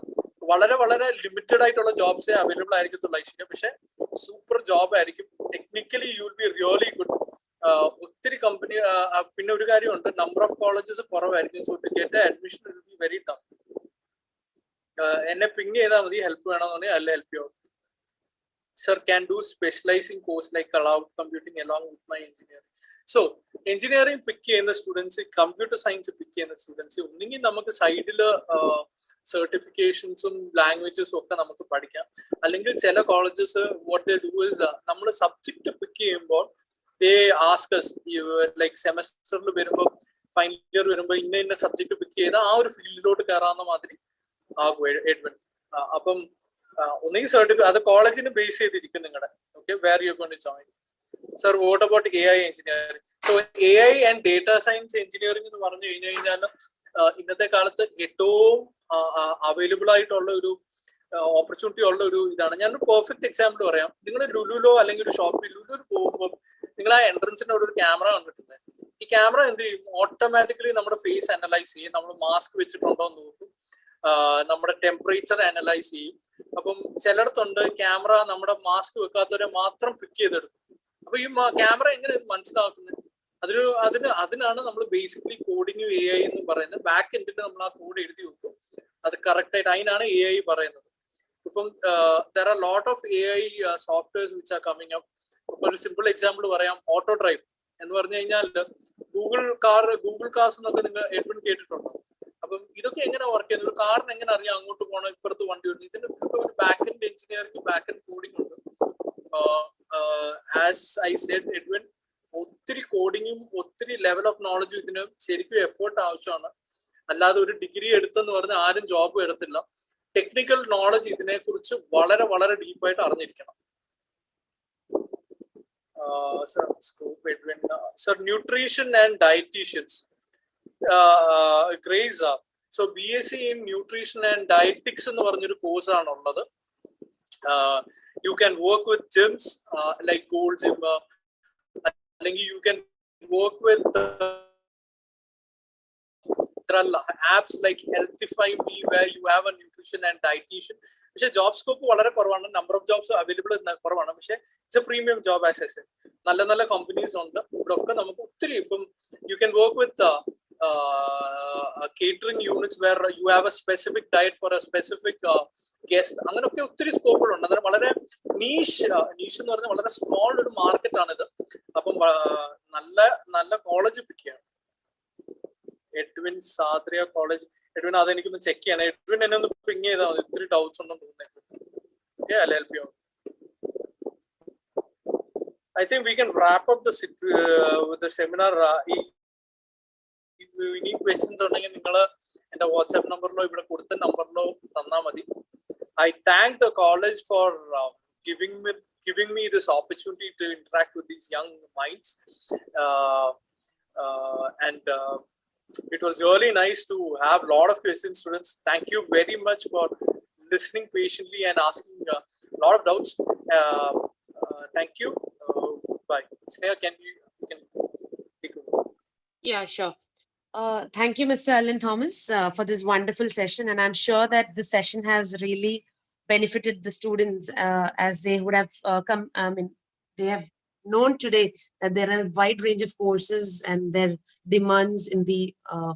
Speaker 5: വളരെ വളരെ ലിമിറ്റഡ് ആയിട്ടുള്ള ജോബ്സേ അവൈലബിൾ ആയിരിക്കത്തുള്ളൂ ഐശ്വര്യ. പക്ഷെ സൂപ്പർ ജോബ് ആയിരിക്കും. Technically you will be really good. ഒത്തിരി കമ്പനി, പിന്നെ ഒരു കാര്യമുണ്ട്, നമ്പർ ഓഫ് കോളേജസ് കുറവായിരിക്കും. So to get admission will be very tough. എന്നെ പിങ് ചെയ്താൽ മതി, ഹെൽപ്പ് വേണമെന്നുണ്ടെങ്കിൽ അല്ല help you. Sir, can do specializing course like cloud computing along with my engineering. So engineering pick ചെയ്യുന്ന സ്റ്റുഡൻസ്, കമ്പ്യൂട്ടർ സയൻസ് പിക്ക് ചെയ്യുന്ന students, ഒന്നെങ്കിൽ നമുക്ക് സൈഡിൽ സർട്ടിഫിക്കേഷൻസും ലാംഗ്വേജസും ഒക്കെ നമുക്ക് പഠിക്കാം. അല്ലെങ്കിൽ ചില colleges what they do is, നമ്മൾ സബ്ജക്ട് പിക്ക് ചെയ്യുമ്പോൾ ദേ ആസ്ക് us, ലൈക്ക് സെമസ്റ്ററിൽ വരുമ്പോൾ ഫൈനൽ ഇയർ വരുമ്പോൾ ഇന്ന സബ്ജക്ട് പിക്ക് ചെയ്താൽ ആ ഒരു ഫീൽഡിലോട്ട് കയറാവുന്ന മാതിരി ആകും എഡ്വിൻ. അപ്പം ഒന്നെങ്കിൽ സർട്ടിഫിക്കറ്റ്, അത് കോളേജിന് ബേസ് ചെയ്തിരിക്കും നിങ്ങളുടെ. Okay, where you going to join. Sir, what about AI engineering? So AI and data science engineering എന്ന് പറഞ്ഞു കഴിഞ്ഞാൽ ഇന്നത്തെ കാലത്ത് ഏറ്റവും അവൈലബിൾ ആയിട്ടുള്ള ഒരു ഓപ്പർച്യൂണിറ്റി ഉള്ള ഒരു ഇതാണ്. ഞാനൊരു പെർഫെക്റ്റ് എക്സാമ്പിൾ പറയാം. നിങ്ങൾ ലുലുലോ അല്ലെങ്കിൽ ഒരു ഷോപ്പിൽ ലുലുവിൽ പോകുമ്പോൾ നിങ്ങൾ ആ എൻട്രൻസിന്റെ അവിടെ ഒരു ക്യാമറ കണ്ടിട്ടുണ്ട്. ഈ ക്യാമറ എന്ത് ചെയ്യും? ഓട്ടോമാറ്റിക്കലി നമ്മുടെ ഫേസ് അനലൈസ് ചെയ്യും, നമ്മൾ മാസ്ക് വെച്ചിട്ടുണ്ടോ എന്ന് നോക്കും, നമ്മുടെ ടെമ്പറേച്ചർ അനലൈസ് ചെയ്യും. അപ്പം ചിലയിടത്തുണ്ട് ക്യാമറ നമ്മുടെ മാസ്ക് വെക്കാത്തവരെ മാത്രം പിക്ക് ചെയ്തെടുക്കും. അപ്പൊ ഈ ക്യാമറ എങ്ങനെ മനസ്സിലാക്കുന്നത്? അതിനാണ് നമ്മൾ ബേസിക്കലി കോഡിങ് AI എന്ന് പറയുന്നത്. ബാക്ക് എൻഡിൽ നമ്മൾ ആ കോഡ് എഴുതി വെക്കും, അത് കറക്റ്റ് ആയിട്ട്. അതിനാണ് AI പറയുന്നത്. ഇപ്പം there are lot of AI softwares which are coming up. ഇപ്പൊ ഒരു സിമ്പിൾ എക്സാമ്പിൾ പറയാം, ഓട്ടോ ഡ്രൈവ് എന്ന് പറഞ്ഞു കഴിഞ്ഞാൽ ഗൂഗിൾ കാർസ് എന്നൊക്കെ നിങ്ങൾ എഡ്വിൻ കേട്ടിട്ടുണ്ടോ? അപ്പം ഇതൊക്കെ എങ്ങനെ വർക്ക് ചെയ്യുന്നത്? ഒരു കാറിന് എങ്ങനെ അറിയാം അങ്ങോട്ട് പോകണം, ഇപ്പുറത്ത് വണ്ടി വരുന്നു? ഇതിനൊക്കെ ഒരു back end engineering, back end coding ഉണ്ട്. ആസ് ഐ സെഡ് എഡ്വിൻ, ഒത്തിരി കോഡിങ്ങും ഒത്തിരി ലെവൽ ഓഫ് നോളജും ഇതിന് ശരിക്കും എഫേർട്ട് ആവശ്യമാണ്. അല്ലാതെ ഒരു ഡിഗ്രി എടുത്തെന്ന് പറഞ്ഞാൽ ആരും ജോബ് എടുത്തില്ല. ടെക്നിക്കൽ നോളജ് ഇതിനെ കുറിച്ച് വളരെ വളരെ ഡീപ്പായിട്ട് അറിഞ്ഞിരിക്കണം. Scope Edwin. Sir, nutrition and dietitians craze. So BSc in nutrition and dietetics എന്ന് പറഞ്ഞൊരു കോഴ്സ് ആണുള്ളത്. You can work with gyms like Gold Gym, അല്ലെങ്കിൽ you can work with apps like Healthify Me where you have a nutrition and dietitian. പക്ഷെ job scope വളരെ കുറവാണ്, number of jobs available കുറവാണ്. പക്ഷെ it's a premium job as I said. നല്ല നല്ല companies ഉണ്ട് ഇവിടെ ഒക്കെ. നമുക്ക് ഒത്തിരി ഇപ്പം you can work with catering units where you have a specific diet for a specific guest. അങ്ങനെയൊക്കെ ഒത്തിരി സ്കോപ്പുകളുണ്ട്. അന്നേരം വളരെ നീഷ് എന്ന് പറഞ്ഞാൽ വളരെ സ്മോൾ ഒരു മാർക്കറ്റ് ആണിത്. അപ്പം നല്ല കോളേജ് പിക്ക് ചെയ്യണം. എഡ്വിൻ സാദ്രിയ കോളേജ്. എഡ്വിൻ, അതെനിക്കൊന്ന് ചെക്ക് ചെയ്യണം. എഡ്വിൻ എന്നെ ഒന്ന് പിങ് ചെയ്താൽ മതി, ഒത്തിരി ഡൗട്ട്സ് ഉണ്ടെന്ന് തോന്നുന്നു. Okay, I'll help you out. I think we can wrap up with the seminar. ഇനി ക്വസ്റ്റ്യൻസ് ഉണ്ടെങ്കിൽ നിങ്ങൾ എന്റെ വാട്സ്ആപ്പ് നമ്പറിലോ ഇവിടെ കൊടുത്ത നമ്പറിലോ തന്നാൽ മതി. I thank the college for giving me this opportunity to interact with these young minds, and it was really nice to have a lot of questions, students. Thank you very much for listening patiently and asking a lot of doubts. Thank you. Bye. Sneha, can you take over?
Speaker 1: Yeah, sure. Thank you, Mr. Alan Thomas, for this wonderful session. And I'm sure that this session has really benefited the students as they would have they have known today that there are a wide range of courses and their demands in the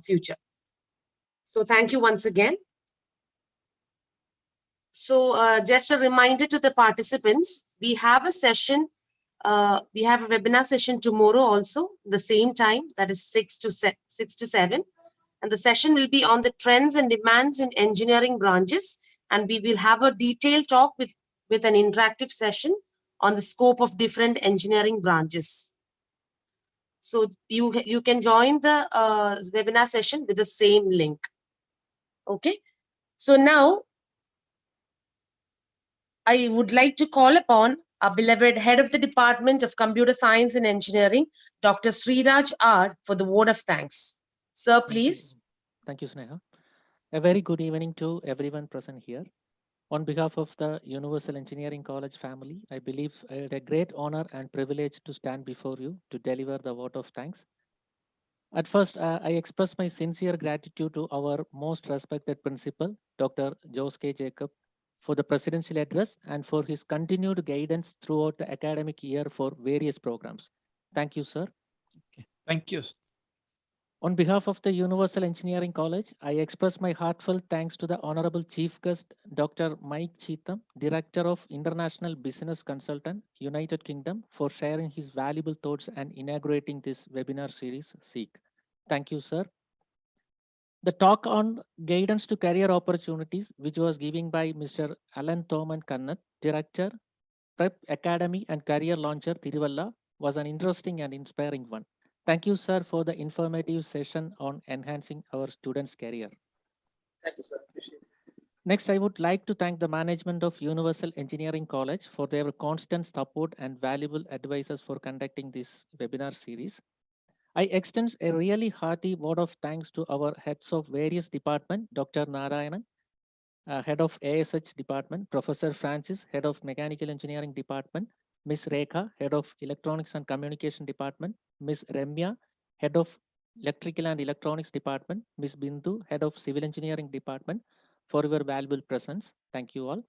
Speaker 1: future. So thank you once again. So just a reminder to the participants, we have a session. We have a webinar session tomorrow also, the same time, that is 6 to 7. And the session will be on the trends and demands in engineering branches. And we will have a detailed talk with an interactive session on the scope of different engineering branches. So you can join the webinar session with the same link. Okay. So now I would like to call upon our beloved head of the Department of Computer Science and Engineering, Dr. Sriraj R, for the word of thanks. Sir, please.
Speaker 7: Thank you, Sneha. A very good evening to everyone present here. On behalf of the Universal Engineering College family, I believe I had a great honor and privilege to stand before you to deliver the vote of thanks. At first, I express my sincere gratitude to our most respected principal, Dr. Jose K. Jacob, for the presidential address and for his continued guidance throughout the academic year for various programs. Thank you, sir.
Speaker 3: Thank you.
Speaker 7: On behalf of the Universal Engineering College, I express my heartfelt thanks to the Honorable Chief Guest, Dr. Mike Cheetham, Director of International Business Consultant, United Kingdom, for sharing his valuable thoughts and inaugurating this webinar series, SEEK. Thank you, sir. The talk on guidance to career opportunities, which was given by Mr. Alan Thoman Kannat, Director, Prep Academy and Career Launcher, Tiruvalla, was an interesting and inspiring one. Thank you, sir, for the informative session on enhancing our students' career.
Speaker 5: Thank you, sir. Appreciate it.
Speaker 7: Next, I would like to thank the management of Universal Engineering College for their constant support and valuable advices for conducting this webinar series. I extend a really hearty word of thanks to our heads of various departments, Dr. Narayanan, Head of ASH Department, Professor Francis, Head of Mechanical Engineering Department, Ms. Rekha, Head of Electronics and Communication Department, Ms. Remya, Head of Electrical and Electronics Department, Ms. Bindu, Head of Civil Engineering Department, for your valuable presence. Thank you all.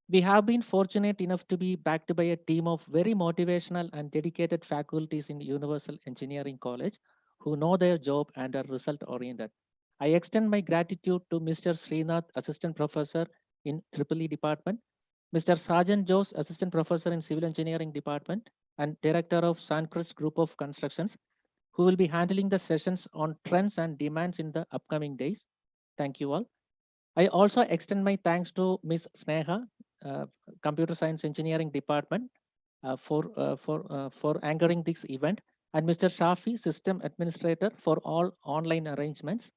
Speaker 7: We have been fortunate enough to be backed by a team of very motivational and dedicated faculties in Universal Engineering College who know their job and are result oriented. I extend my gratitude to Mr. Srinath, Assistant Professor in EEE Department, Mr. Sarjan Jose, Assistant Professor in Civil Engineering Department and Director of Suncrest Group of Constructions, who will be handling the sessions on trends and demands in the upcoming days. Thank you all. I also extend my thanks to Ms. Sneha, Computer Science Engineering Department, for anchoring this event, and Mr. Shafi, System Administrator, for all online arrangements.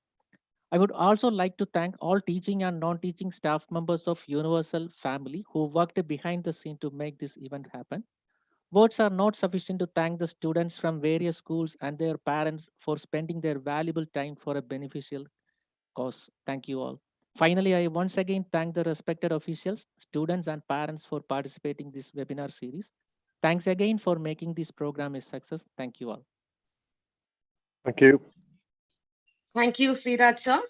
Speaker 7: I would also like to thank all teaching and non-teaching staff members of Universal family who worked behind the scene to make this event happen. Words are not sufficient to thank the students from various schools and their parents for spending their valuable time for a beneficial cause. Thank you all. Finally, I once again thank the respected officials, students and parents for participating in this webinar series. Thanks again for making this program a success. Thank you all.
Speaker 4: Thank you.
Speaker 1: Thank you, Sriraj sir.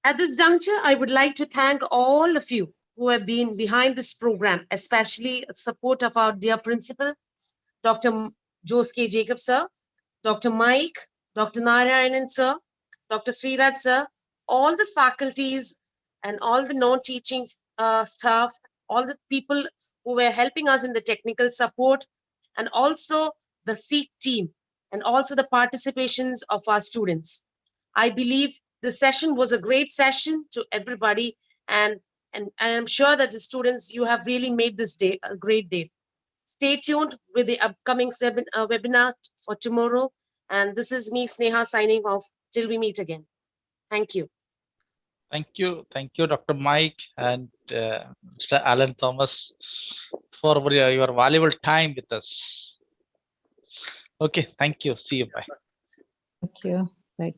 Speaker 1: At this juncture, I would like to thank all of you who have been behind this program, especially support of our dear principal, Dr. Jose K. Jacob sir, Dr. Mike, Dr. Narayanan sir, Dr. Sriraj sir, all the faculties and all the non-teaching staff, all the people who were helping us in the technical support, and also the SEEK team, and also the participations of our students. I believe the session was a great session to everybody, and I'm sure that the students, you have really made this day a great day. Stay tuned with the upcoming webinar for tomorrow. And this is me, Sneha, signing off till we meet again. Thank you.
Speaker 3: Thank you, Dr. Mike and Mr. Alan Thomas, for your valuable time with us. Okay, thank you. See you. Bye.
Speaker 6: Thank you. Bye.